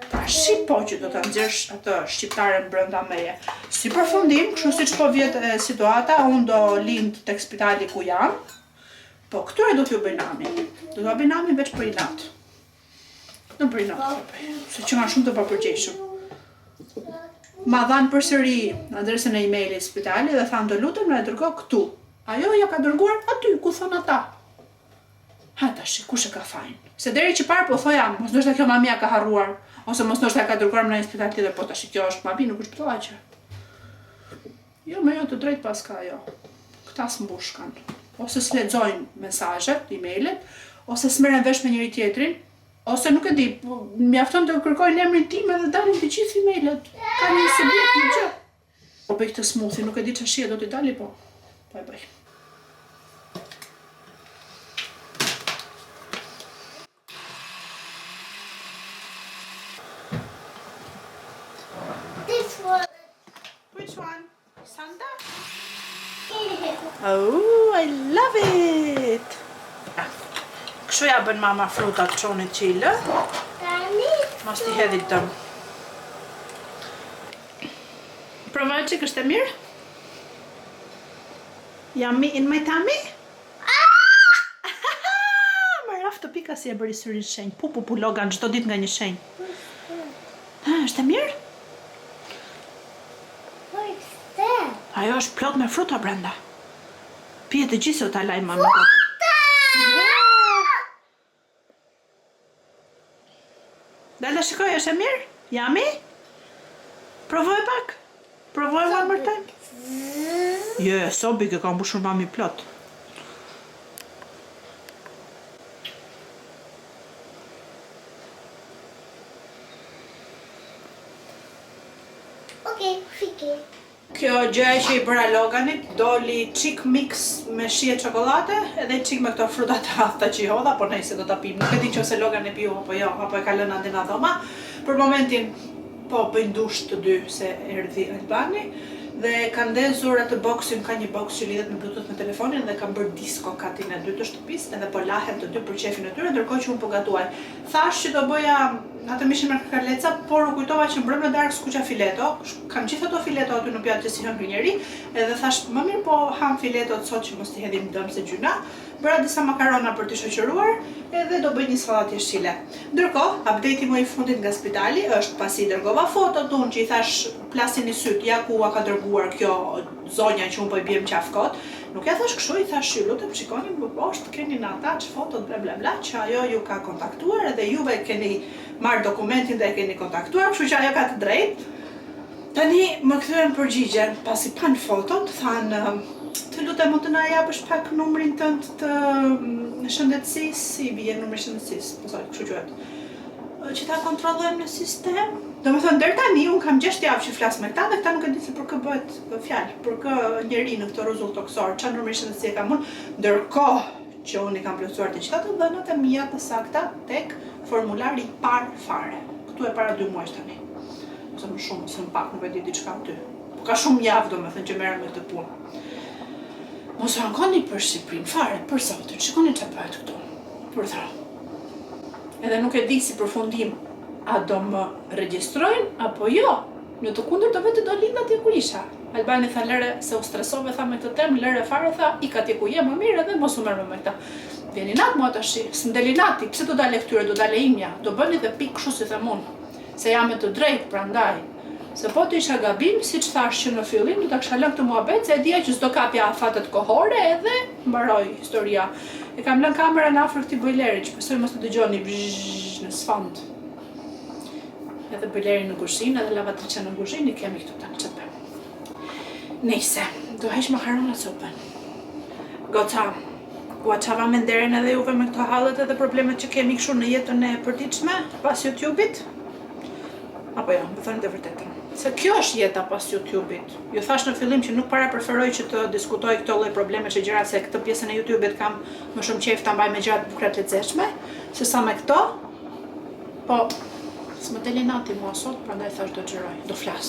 Tashi po që do ta nxjerrsh atë shqiptaren brenda meje. Si përfundim, kështu siç po vjet situata, unë do lind tek spitali ku jam. Po këtyre do t'ju bëj namin. Do t'ju bëj namin veç për inat. Në për inat, se që nga shumë të papërgjeshëm. Ma dhanë përsëri adresën e email-i spitali dhe thanë të lutem na e dërgo këtu. Ajo ja ka dërguar aty, ku thonë ata. Ha tash, kush e ka fajin? Se deri që parë po thoja, mos ndoshta kjo mamia ka harruar, ose mos ndoshta ka dërguar në një spital tjetër, po tash kjo është mami, nuk është ptoaqe. Jo, me jo të drejt pas ka ajo. Këta s'mbush kanë. Ose s'lexojnë mesazhet, email-et, ose s'merren vesh me njëri tjetrin, ose nuk e di, mjafton të kërkojnë emrin tim edhe dalin të gjithë email-et. Ka një subjekt në gjë. Po bëj këtë smoothie, nuk e di çfarë do t'i dali, po e bëj. Which one? Sanda? Oh, I love it! Kështu ja bën mama frutat çonit qilë. Mos t'i hedhit dëm. qik është e mirë? Yummy in my tummy? Më raf të pika si e bëri syrin shenjë. Pu, Logan, çdo ditë nga një shenjë. Është e mirë? What's that? Ajo është plot me fruta brenda. Pije të gjithë se ta laj mami. Dala, shikoj, është e mirë? Yummy? Provoj pak. Provoj one more time. So big e ka mbushur mami plot. Okay, fike. Kjo gjëja që I bëra Loganit doli çik mix me shije çokolade edhe çik me këto fruta të hathta që I hodha, po nejse do ta pim. Nuk e di nëse Logan e piu apo jo, apo e ka lënë andina dhoma. Për momentin po bëjnë dush të dy se erdhi Albani dhe kanë ndezur atë boksin, ka një boks që lidhet me Bluetooth me telefonin dhe kanë bërë disco katin e dy të shtëpisë edhe po lahen të dy për qefin e tyre, ndërkohë që unë po gatuaj. Thash që do bëja atë mishin me karleca, por u kujtova që mbrëm në darkë s'kuqa fileto, kam gjithë ato fileto aty në pjatë që si hën njeri, edhe thash më mirë po ham filetot sot që mos t'i hedhim dëm se gjyna. Bëra disa makarona për t'i shoqëruar edhe do bëj një sallatë jeshile. Ndërkohë, update-i më I fundit nga spitali është pasi dërgova fotot unë që I thash plasin I syt, ja ku a ka dërguar kjo zonja që unë po I bjem qaf kot. Nuk ja thash kështu, I thash ju lutem shikoni më poshtë, keni në attach fotot bla bla bla që ajo ju ka kontaktuar edhe juve keni marrë dokumentin dhe e keni kontaktuar, kështu që ajo ka të drejtë. Tani më kthyen përgjigjen, pasi pan fotot, thanë të lutem mund të na japësh pak numrin tënd të shëndetësisë, si bie numri I shëndetësisë, po sa kështu quhet. Që ta kontrollojmë në sistem. Domethënë deri tani un kam 6 javë që flas me këta dhe këta nuk e din se për kë bëhet fjalë, për kë njeri në këtë rrezull toksor, çfarë numri shëndetësie kam unë, ndërkohë që unë I kam plotësuar të gjitha të dhënat e mia të sakta tek formulari I parë fare. Këtu e para 2 muaj tani. Ose më shumë, ose më pak, nuk e di diçka aty. Po ka shumë javë domethënë që merrem me këtë punë. Mos u ankoni për Shqipërinë fare, për zotin, shikoni çfarë bëhet këtu. Për thra. Edhe nuk e di si përfundim, a do më regjistrojnë apo jo. Në të kundërt do vetë do lind atje ku isha. Albani tha lëre se u stresove tha me këtë temë, lëre fare tha, ik atje ku je më mirë edhe mos u merr me këta. Vjeni nat mua tash, s'ndeli nati, pse do dalë këtyre, do dalë imja, do bëni dhe pikë kështu si them unë. Se jam e të drejtë prandaj. Se po të isha gabim, siç thash që në fillim, do ta kisha lënë këtë muhabet, se e dija që s'do kapja afatet kohore edhe mbaroi historia. E kam lënë kamerën afër këtij bojlerit, që besoj mos të dëgjoni në sfond. Edhe bojleri në kuzhinë, edhe lavatriçja në kuzhinë, I kemi këtu tani çfarë bëjmë. Nejse, do heq makarona sopën. Goca, u çava me nderin edhe juve me këto hallet edhe problemet që kemi kështu në jetën e përditshme pas YouTube-it? Apo jo, më thënë të vërtetën. Se kjo është jeta pas YouTube-it. Ju thash në fillim që nuk para preferoj që të diskutoj këto lloj probleme që gjëra se këtë pjesën e YouTube-it kam më shumë qejf ta mbaj me gjëra të bukura të lezetshme, sesa me këto. Po, s'më deli nati mua sot, prandaj thash do xhiroj, do flas,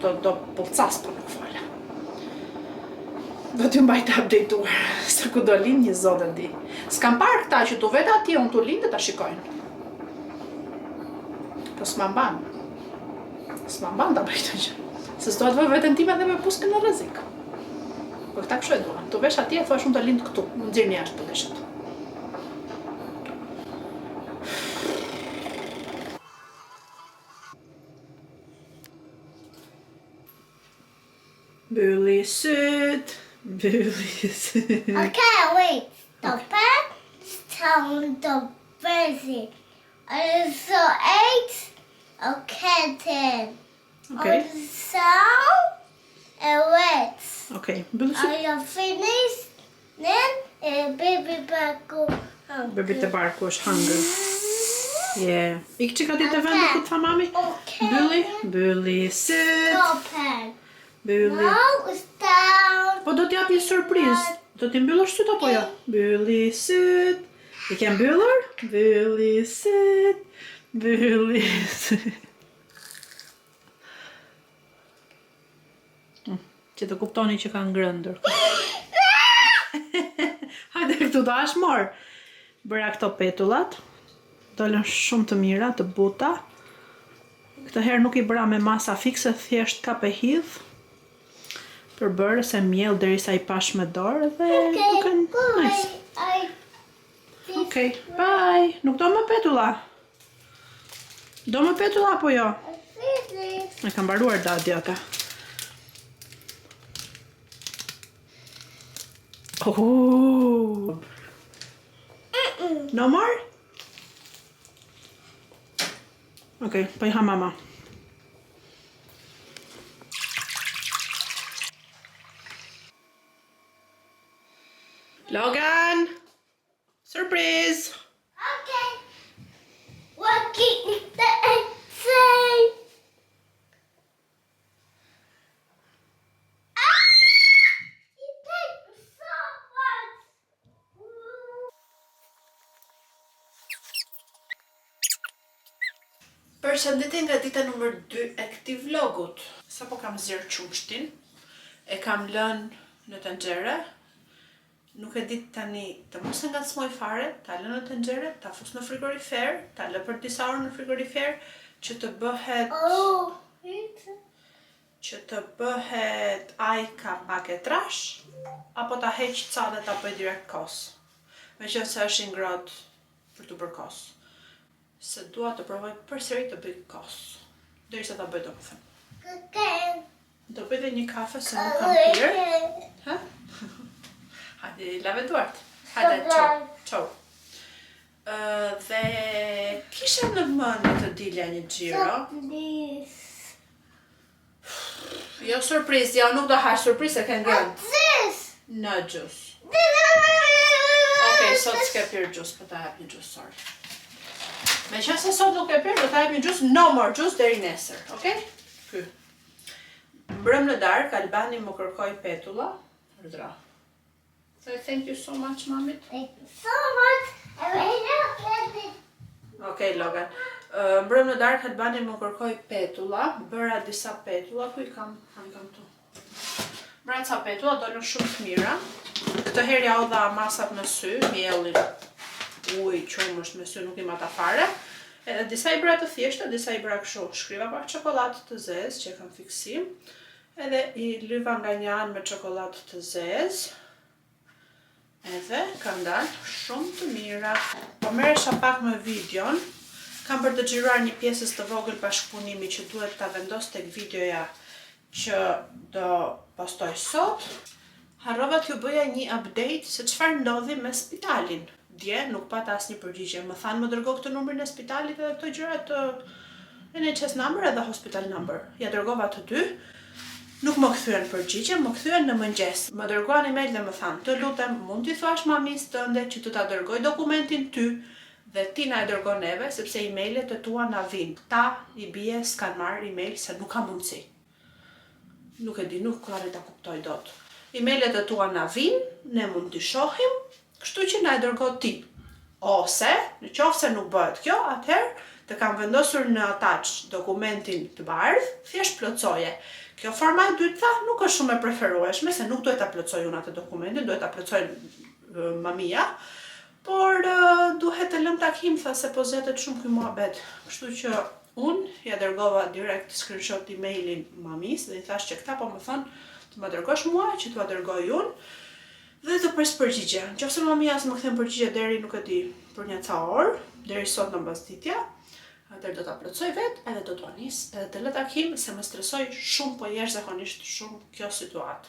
do pollcas po nuk fola. Do t'ju mbaj të updateuar, se ku do lind një zot e di. S'kam parë këta që tu vetë atje unë tu lind dhe ta shikojnë. Po s'ma mban. S'ma mban ta bëj këtë gjë. Se s'do të vë veten time dhe me puskën në rrezik. Po këta kështu e duan. Tu vesh atje, thua shumë të lind këtu. Më nxirni jashtë po deshat. Mbylli syt, mbylli syt. Okay, wait. Stop it. Sound the busy. Also 8. Okay, 10. Okay. Also, wait. Okay, mbylli syt. Are you finished? Then, baby back go. Baby të barku është hungry. Yeah. Ik që ka ti të vendu këtë tha mami? Okay. Mbylli syt. Stop it. Mbylli. Now it's down. Po do t'jap një surprizë. Do t'i mbyllësh syt apo jo? Mbylli syt. I ke mbyllur? Mbylli syt. Mbylli syt. Që të kuptoni që ka ngrëndër. Hajde këtu do ash mor. Bëra këto petullat. Dolën shumë të mira, të buta. Këtë herë nuk I bëra me masa fikse, thjesht kap e hidh. përbërë se miell derisa I pash me dorë dhe duken nice. Okej, bye. Nuk do më petulla. Do më petulla apo jo? E kam mbaruar dadjata. Oh. No more? Okej, po I ha mama. Logan! Surprise! Okay. What can I say? It takes so much. Përshëndetje nga dita numër 2 e këtij vlogut. Sapo kam zgjer qumshtin, e kam lënë në tenxhere. Nuk e di tani të mos e ngacmoj fare, ta lë në tenxhere, ta fus në frigorifer, ta lë për disa orë në frigorifer që të bëhet ajka pak e trash, apo ta heq ca dhe ta bëj direkt kos. Meqense është I ngrohtë për të bërë kos. Se dua të provoj përsëri të bëj kos. Derisa ta bëj domethënë. Do bëj dhe një kafe se nuk kam pirë. Ha? Hajde, lave duart. Hajde, çau. Dhe kisha në mendje të dilja një xhiro. Jo surprizë, jo nuk do hash surprizë e ke ngjan. Në gjus. Okej, sot s'ke pirë gjus, po ta jap një gjus, sorry. Meqense sot nuk e pirë, do ta jap një gjus, no more gjus deri nesër, okej? Ky. Mbrëm në darkë, Albani më kërkoi petulla, rdra. So thank you so much, mamit. Thank you so much. I will not it. Okej, Logan. Mbrëm në darkë, Albani më kërkoi petulla, bëra disa petulla, ku I kam tu. Bëra ca petulla, dolën shumë të mira. Këtë herë ja dha masat me sy, miellin, ujë, qumësht me sy, nuk I mata fare. Edhe disa I bëra të thjeshta, disa I bëra kështu. Shkriva pak çokoladë të zezë që e kam fiksim. Edhe I lyva nga një anë me çokoladë të zezë. Edhe kam dalë shumë të mira. Po merresha pak me videon. Kam për të xhiruar një pjesës të vogël bashkëpunimi që duhet ta vendos tek videoja që do postoj sot. Harrova t'ju bëja një update se çfarë ndodhi me spitalin. Dje nuk pata asnjë përgjigje. Më thanë më dërgo këtë numrin e spitalit edhe këto gjëra të NHS number edhe hospital number. Ja dërgova të dy. Nuk më kthyen përgjigje, më kthyen në mëngjes. Më dërguan email dhe më thanë, të lutem, mund t'i thuash mamis tënde që të ta dërgoj dokumentin ty dhe ti na e dërgon neve, sepse emailet e tua na vijnë. Ta I bie s'kan marrë email se nuk ka mundësi. Nuk e di, nuk klare ta kuptoj dot. Emailet e tua na vijnë, ne mund t'i shohim, kështu që na e dërgo ti. Ose, në qoftë se nuk bëhet kjo, atëherë të kam vendosur në attach dokumentin të bardhë, thjesht plotësoje. Kjo forma e dytë tha nuk është shumë e preferueshme, se nuk duhet ta plotësoj unë atë dokumentin, duhet ta plotësoj mamia, por duhet të lëm takim, tha se po zgjatet shumë ky muhabet. Kështu që unë ja dërgova direkt screenshot emailin mamis dhe I thash që këta po më thonë të më dërgosh mua, që t'ua dërgoj unë dhe të pres përgjigje. Nëse mamia s'më kthen përgjigje deri nuk e di për një ca orë, deri sot në mbasditja, atëherë do ta plotësoj vetë edhe do t'ua nis edhe të lë takim se më stresoj shumë po jashtëzakonisht shumë kjo situatë.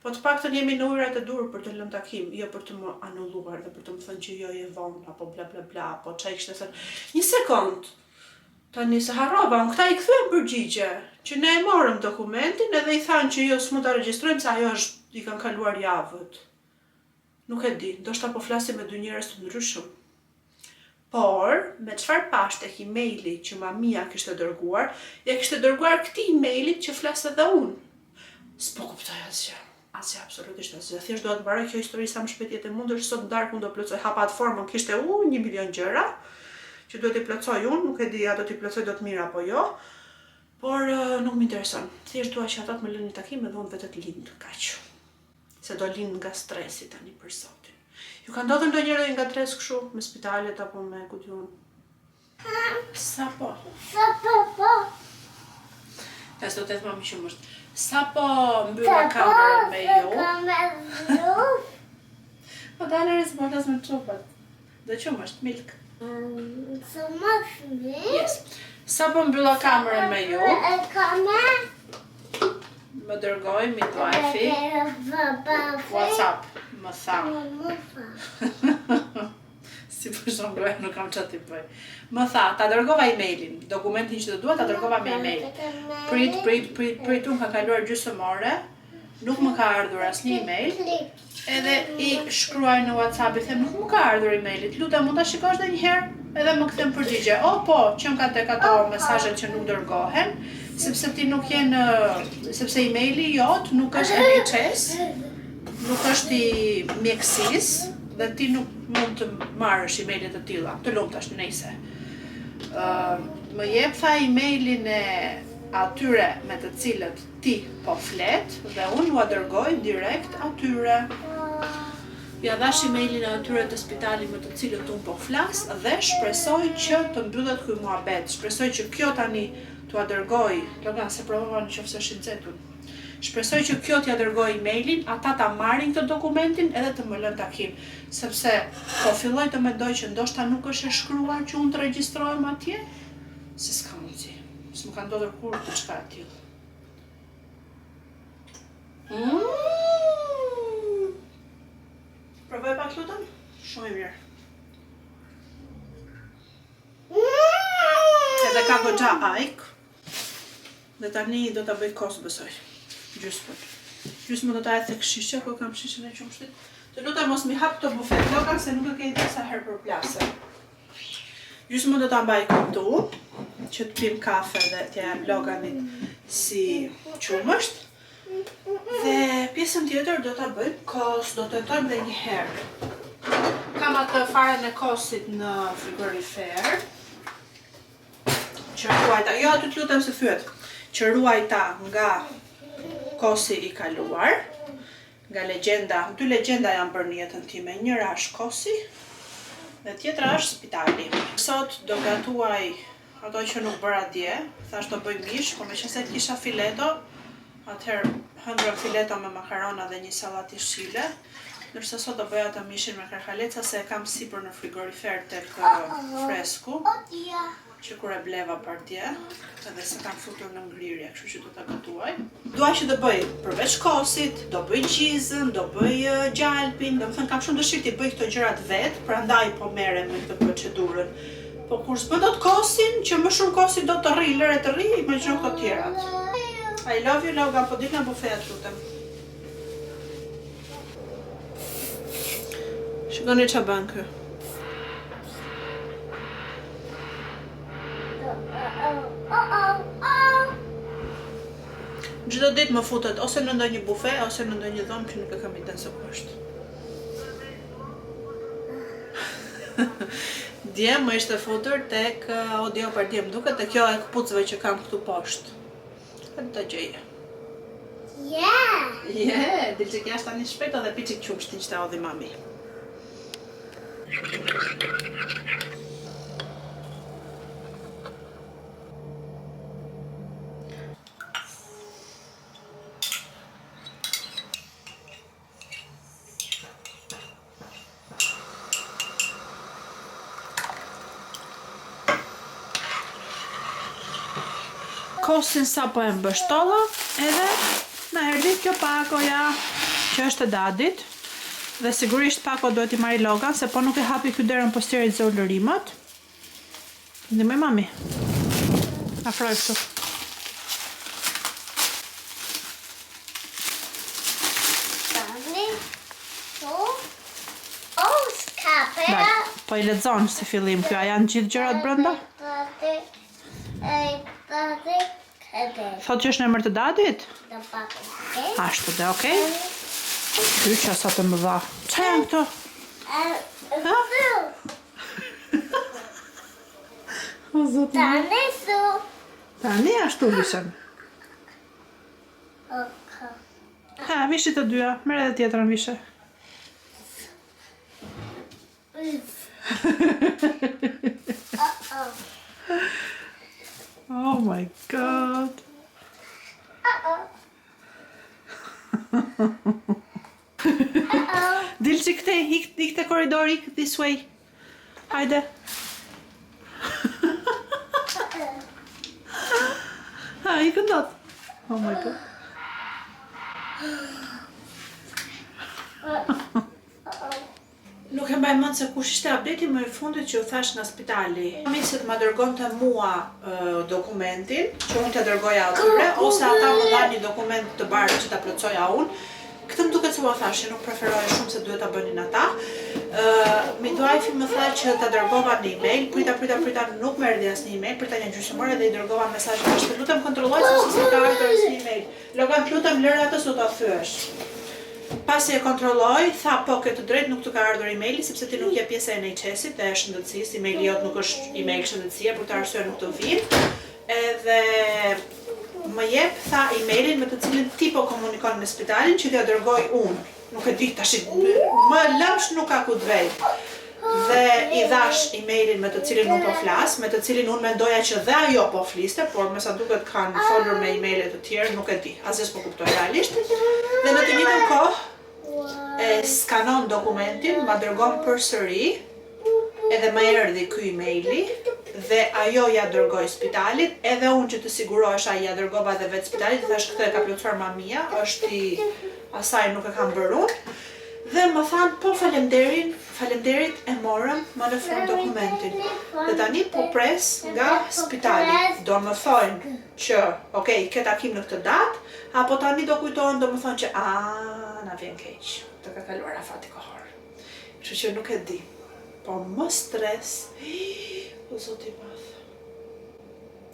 Po të paktën jemi në ujërat e dur për të lënë takim, jo për të më anulluar dhe për të më thënë që jo je vonë apo bla bla bla, apo çai kishte thënë. Një sekond. Tani se harrova, këta I kthyen përgjigje, që ne e morëm dokumentin edhe I thanë që jo s'mund ta regjistrojmë se ajo është I kanë kaluar javët. Nuk e di, ndoshta po flasim me dy njerëz të ndryshëm. Por, me çfarë pash tek emaili që mamia kishte dërguar, ja kishte dërguar këtij emailit që flas edhe unë. S'po kuptoj asgjë. Asgjë, absolutisht asgjë. Thjesht do të mbaroj kjo histori sa më shpejt jetë e mundur, sot në darkë unë do plotësoj hapa atë formën, kishte 1 milion gjëra që duhet I plotësoj unë, nuk e di a do t'i plotësoj dot mirë apo jo. Por nuk më intereson. Thjesht dua që ata të më lënë një takim edhe unë vetë të lind, kaq. Se do lind nga stresi tani për sotin. Ju ka ndodhur ndonjëherë nga stres kështu me spitalet apo me ku diun? Sa po. Ka s'do të mami që mështë. Sa po mbylla kamerën me ju? Po dalë rezbordas me çopat. Dhe që mështë, milk. Så måste vi. Yes. Sa po mbylla kamerën me ju? Më dërgoj midwife-i WhatsApp, më tha. Si përshon goja, nuk kam çfarë t'i bëj. Më tha, ta dërgova emailin, dokumentin që të dua ta dërgova me email. Prit, unë ka kaluar gjysmë ore, nuk më ka ardhur asnjë email. Edhe I shkruaj në WhatsApp I them nuk më ka ardhur emailit. Lutem mund ta shikosh edhe një herë? Edhe më kthem përgjigje. Po, qen ka tek ato mesazhet që nuk dërgohen, sepse ti nuk je në sepse emaili jot nuk është NHS, nuk është I mjekësisë dhe ti nuk mund të marrësh emailet të tilla. Të lumtash nëse. Më jep tha emailin e atyre me të cilët ti po flet dhe unë ua dërgoj direkt atyre. Ja dhash emailin e atyre të spitalit me të cilët unë po flas dhe shpresoj që të mbyllet ky muhabet. Shpresoj që kjo tani t'ua dërgoj, Logan se provova nëse është I nxehtur. Shpresoj që kjo t'ia dërgoj emailin, ata ta marrin këtë dokumentin edhe të më lënë takim, sepse po filloj të mendoj që ndoshta nuk është e shkruar që unë të regjistrohem atje, se s'ka mundësi. S'më ka ndodhur kur diçka e tillë. Provoj pak lutem? Shumë I mirë. Edhe ka goxha ajk. Dhe tani do ta bëj kos besoj. Gjysmën do ta ecë tek shisha, po kam shishën e qumshtit. Të lutem mos mi hap këto bufet Logan se nuk e ke ide sa herë përplasë. Gjysmën do ta mbaj këtu, që të pim kafe dhe t'ja jap Loganit si qumësht. Dhe pjesën tjetër do ta bëjmë kos, do të tentojmë edhe një herë. Kam atë faren e kosit në frigorifer. Që ruajta, jo aty të lutem se fyet. Që ruajta nga kosi I kaluar, nga legjenda, dy legjenda janë bërë në jetën time. Njëra është kosi dhe tjetra është spitali. Sot do gatuaj ato që nuk bëra dje, thash do bëj mish, po meqense kisha fileto, atëherë hëndra fileto me makarona dhe një sallatë shile, ndërsa sot do bëja atë mishin me karkaleca se e kam sipër në frigorifer tek fresku, që kur e bleva partje, edhe se kam futur në ngrirje, kështu që do ta gatuaj. Dua që të bëj përveç kosit, do bëj gjizën, do bëj gjalpin, domethënë kam shumë dëshirë të bëj këto gjërat vet, prandaj po merrem me këtë procedurën. Po kur s'bën dot kosin, që më shumë kosi do të rri, lëre të rri, imagjino këto tjerat. I love you, Logan, po dit nga bufeja lutem. Shikoni ç'a bën kë. Çdo ditë më futet ose në ndonjë bufe ose në ndonjë dhomë që nuk e kam iden se ku është. Dje më ishte futur tek audio për dje, më duket te kjo e këpucëve që kam këtu poshtë. Këtë të gjeje. Dilë që kja është tani shpejt edhe piqik qumshtin që të odhi mami. Kosin sa po e mbështolla, edhe na erdhi kjo pakoja, që është e dadit. Dhe sigurisht pako duhet I marri Logan, se po nuk e hapi ky derën posterit zë ulërimat. Ndihmoj mami. Afroj këtu. Po I lexon si fillim kjo, a janë gjithë gjërat brenda? Thot që është në emër të dadit? Ashtu dhe, okej? Kyqa sa të më dha. Qa janë këto? O zotë. Tani ashtu vishen. Vishit të dyja, mere dhe tjetër në vishe. Oh my god. Dil që këte, ik të koridor, ik this way. Hajde. Ha, ik ndot. Oh my god. Nuk e mbaj mend se kush ishte update-i më i fundit që u thash nga spitali. Misit ma dërgonte mua dokumentin, që unë të dërgoja atyre, ose ata më dhanë një dokument të bardhë që ta plotësoja unë. Këtë më duket se u thashë, nuk preferoja shumë se duhet ta bënin ata. Midwife më tha që ta dërgova në email, prita, nuk më erdhi asnjë email, prita një gjysmore dhe i dërgova mesazh bashkë. Lutem kontrolloj se s'ka ardhur asnjë email. Logan, lutem lër atë sot ta thyesh. Pasi e kontrolloj, tha po ke të drejtë nuk të ka ardhur emaili sepse ti nuk je pjesë e NHS-it dhe e shëndetësisë, emaili jot nuk është email shëndetësie, për të arsye nuk të vijnë. Edhe më jep tha emailin me të cilin ti po komunikon me spitalin që t'ja dërgoj unë. Nuk e di tash, më lëmsh nuk ka ku të vej. Dhe i dhash emailin me të cilin unë po flas, me të cilin unë mendoja që dhe ajo po fliste, por me sa duket kanë folur me emaile të tjerë, nuk e di, asgjë s'po kuptoj realisht. Dhe në të njëjtën kohë e skanon dokumentin, ma dërgon përsëri, edhe më erdhi ky emaili dhe ajo ja dërgoi spitalit, edhe unë që të sigurohesha ja dërgova edhe vetë spitalit, thash këtë e ka plotësuar mamia, është i asaj nuk e kam bërë unë. Dhe më thanë, po falemderit e morëm më në fund dokumentin. Dhe tani po pres nga spitali. Do më thonë që, okej, ke takim në këtë datë, apo tani do kujtojnë, do më thonë që, na vjen keq, të ka kaluar afati kohor. Kështu që nuk e di. Po më stres, o zoti madh.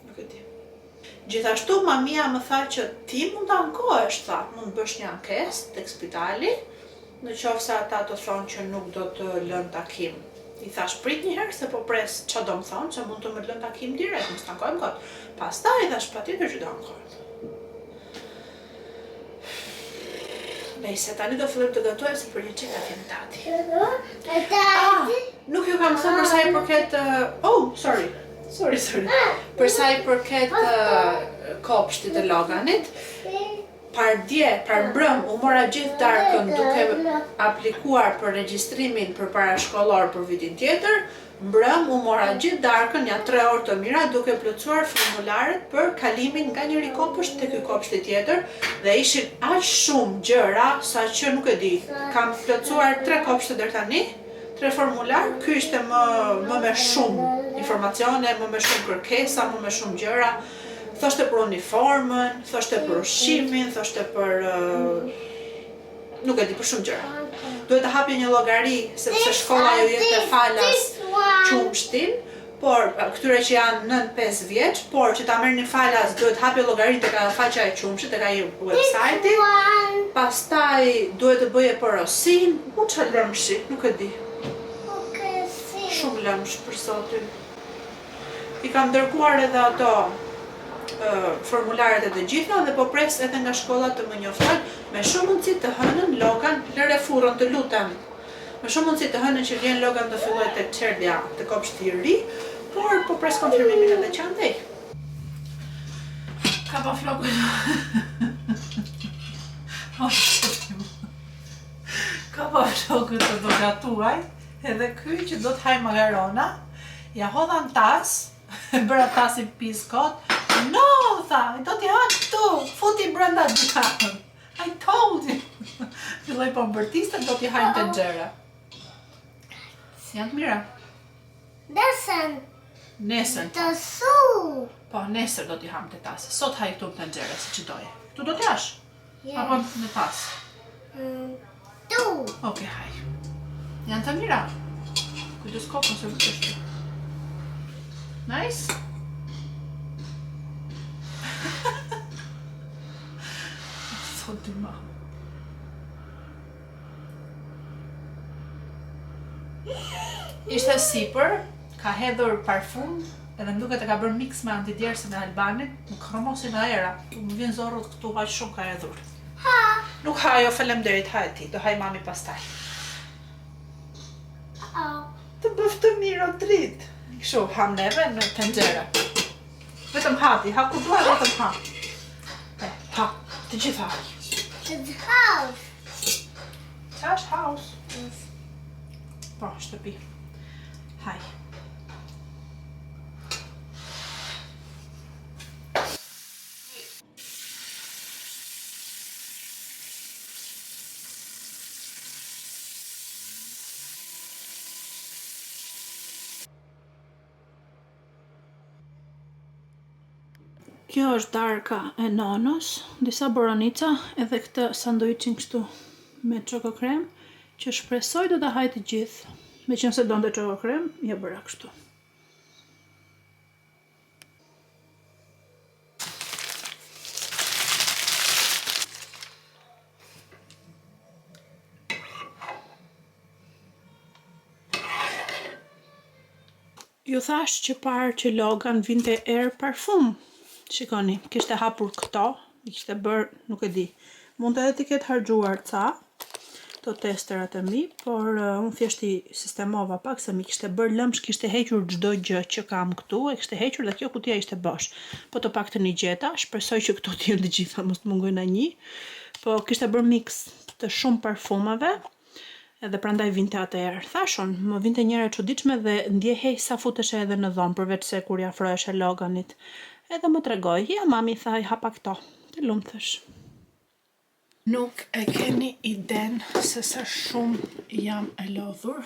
Nuk e di. Gjithashtu mamia më tha që ti mund të ankohesh, tha, mund bësh një ankesë tek spitali, në qoftë se ata të thonë që nuk do të lënë takim. I thash prit një herë se po pres ç'a do më thonë, që mund të më lënë takim direkt, mos tankojmë kot. Pastaj i thash patjetër që do ankohem. Nëse tani do fillojmë të gatuaj se për një çeka kemi tati. Nuk ju kam thënë për sa i përket sorry. Për sa i përket kopshtit të Loganit, par mbrëm u mora gjithë darkën duke aplikuar për regjistrimin për parashkollor për vitin tjetër. Mbrëm u mora gjithë darkën, ja 3 orë të mira, duke plotësuar formularet për kalimin nga njëri kopsht te ky kopshti tjetër dhe ishin aq shumë gjëra sa që nuk e di. Kam plotësuar 3 kopshte deri tani, 3 formular, ky ishte më me shumë informacione, më me shumë kërkesa, më me shumë gjëra. Thoshte për uniformën, thoshte për ushqimin, thoshte për nuk e di, për shumë gjëra. Duhet të hapje një llogari sepse shkolla ju jep te falas qumshtin, por këtyre që janë 9-5 vjeç, por që ta merrni falas duhet hapje llogari tek faqja e qumshtit, tek ai website-i. Pastaj duhet të bëje porosin, çfarë lëmshi, nuk e di. Shumë lëmsh për sotin. I kam dërguar edhe ato formularet e të gjitha dhe po pres edhe nga shkolla të më njoftojnë me shumë mundësi të hënën Logan, lëre furrën të lutem. Me shumë mundësi të hënën që vjen Logan të filloj tek çerdhja të kopshtit i ri, por po pres konfirmimin edhe që andej. Ka pa flokun. Ka pa flokun të do gatuaj, edhe ky që do të haj makarona, ja hodha në tas, bëra tasin piskot. No, tha, do t'i hanë këtu, futi brenda dikatën. I told you. Filloj po mbërtiste, do t'i hajnë të nxera. Si janë të mira? Nesën. Të su. Po, nesër do t'i hamë të tasë. Sot haj këtu të nxera, si që doje. Këtu do t'i hash? Apo në tasë? Tu. Oke, haj. Janë të mira. Kujtës kokën se vëtë është. Nice? Zoti ma. Ishte sipër, ka hedhur parfum, edhe më duket e ka bërë mix me antidjersën e Albanit, në kromosin aera. Më vjen zorrot këtu, aq shumë ka hedhur. Nuk ha, jo faleminderit, ha e ti, do haj mami pastaj. Të bëf të mirë o trit. Kështu, ham neve në tenxhere. Vetëm hati, ha ku duaj vetëm ha. Ha. Të gjitha. The house. Qa është house? Po, shtëpi. Haj. Kjo është darka e nanës, disa boronica edhe këtë sanduiçin kështu me çoko krem, që shpresoj do ta haj të gjithë. Meqense donte çoko krem, ja bëra kështu. Ju thash që parë që Logan vinte Air Parfum. Shikoni, kishte hapur këto, i kishte bërë, nuk e di. Mund edhe t'i ketë harxhuar ca to testerat e mi, por unë thjesht i sistemova pak se mi kishte bërë lëmsh, kishte hequr çdo gjë që kam këtu, e kishte hequr dhe kjo kutia ishte bosh. Po të paktën i gjeta, shpresoj që këto t'jenë të gjitha, mos të mungojnë një. Po kishte bërë mix të shumë parfumave. Edhe prandaj vinte atë erë. Thashon, më vinte njëra e çuditshme dhe ndjehej sa futeshe edhe në dhomë, përveç se kur i afroheshe Loganit. Edhe më tregoj, ja mami tha i hapa këto. Të lumtësh. Nuk e keni iden se sa shumë jam e lodhur.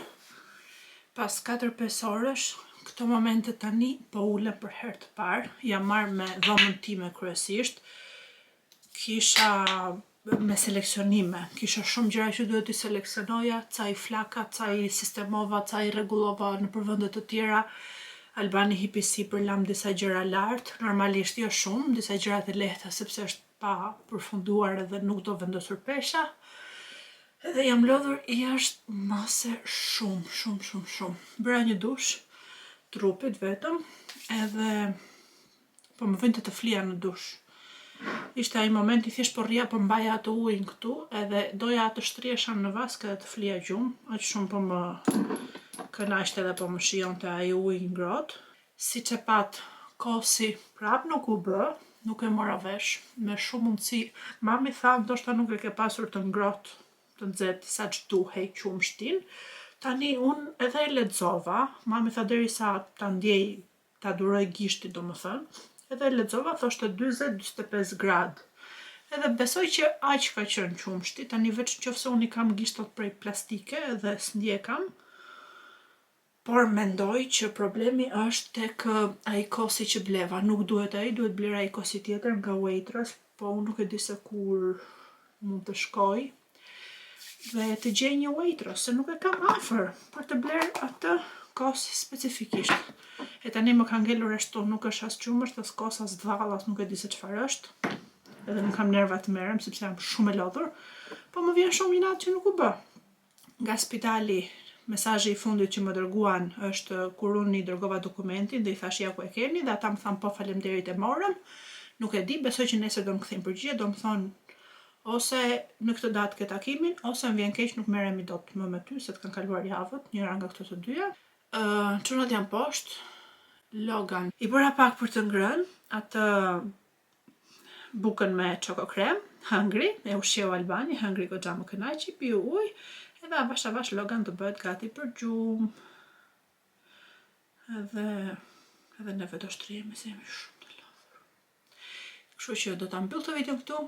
Pas 4-5 orësh, këto momente tani po ulem për herë të parë. Jam marrë me dhomën time kryesisht. Kisha me seleksionime. Kisha shumë gjëra që duhet i seleksionoja, ca i flaka, ca i sistemova, ca i rregullova në përvende të tjera. Albani hipi sipër lam disa gjëra lart, normalisht jo shumë, disa gjëra të lehta sepse është pa përfunduar edhe nuk do vendosur pesha. Edhe jam lodhur jashtë mase shumë. Bëra një dush trupit vetëm, edhe po më vinte të flija në dush. Ishte ai momenti thjesht po rria po mbaja atë ujin këtu, edhe doja të shtriesha në vask edhe të flija gjumë, aq shumë po më kënaqte edhe po më shijonte ai uji i ngrohtë. Siç e pat, kosi prap nuk u bë, nuk e mora vesh, me shumë mundësi. Mami tha ndoshta nuk e ke pasur të ngrohtë, të nxehtë saç duhej qumshtin. Tani unë edhe e lexova, mami tha derisa ta ndjej, ta duroj gishtin domethënë. Edhe e lexova, thoshte 40-45 gradë. Edhe besoj që aq ka qenë qumshti, tani veç nëse unë i kam gishtat prej plastike edhe s'ndjekam. Por mendoj që problemi është tek ai kosi që bleva, nuk duhet ai, duhet bler ai kosi tjetër nga Waitrose, po unë nuk e di se kur mund të shkoj dhe të gjej një Waitrose, se nuk e kam afër për të bler atë kosi specifikisht. E tani më ka ngelur ashtu, nuk është as qumësht, as kos, as dhall, as nuk e di se çfarë është. Edhe nuk kam nerva të merrem sepse jam shumë e lodhur, po më vjen shumë inat që nuk u bë. Nga spitali, mesazhi i fundit që më dërguan është kur unë i dërgova dokumentin dhe i thash ja ku e keni dhe ata më thanë po faleminderit e morëm. Nuk e di, besoj që nesër do më kthejnë përgjigje, do më thonë ose në këtë datë ke takimin, ose më vjen keq nuk merremi dot më me ty se të kanë kaluar javët, njëra nga këto të dyja. Çunat janë poshtë. Logan i bëra pak për të ngrënë atë bukën me çoko krem, Hungry, e ushqeu Albani, Hungry goxha më kënaqi, piu ujë, edhe avash Logan do bëhet gati për gjumë. Edhe neve do shtrihemi se jemi shumë të lodhur. Kështu që do ta mbyll këtë video këtu.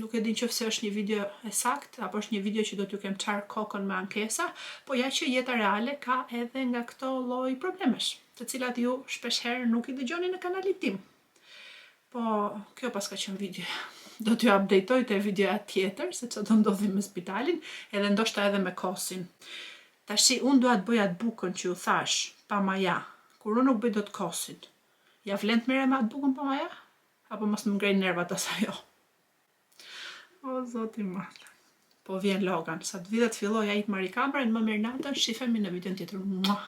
Nuk e di nëse është një video e saktë apo është një video që do t'ju kem çarë kokën me ankesa, po ja që jeta reale ka edhe nga këto lloj problemesh, të cilat ju shpeshherë nuk i dëgjoni në kanalin tim. Po kjo pas ka qenë video. Do t'ju updateoj te videoja tjetër se çfarë do ndodhi me spitalin, edhe ndoshta edhe me kosin. Tashi unë dua të bëj atë bukën që ju thash, pa maja. Kur unë nuk bëj dot kosin, ja vlen të merrem atë bukën pa maja? Apo mos më ngrejnë nervat as ajo? O, zoti madh. Po vjen Logan, sa të vitet filloj ai të marrë kamerën, më mirë natën, shihemi në videon tjetër.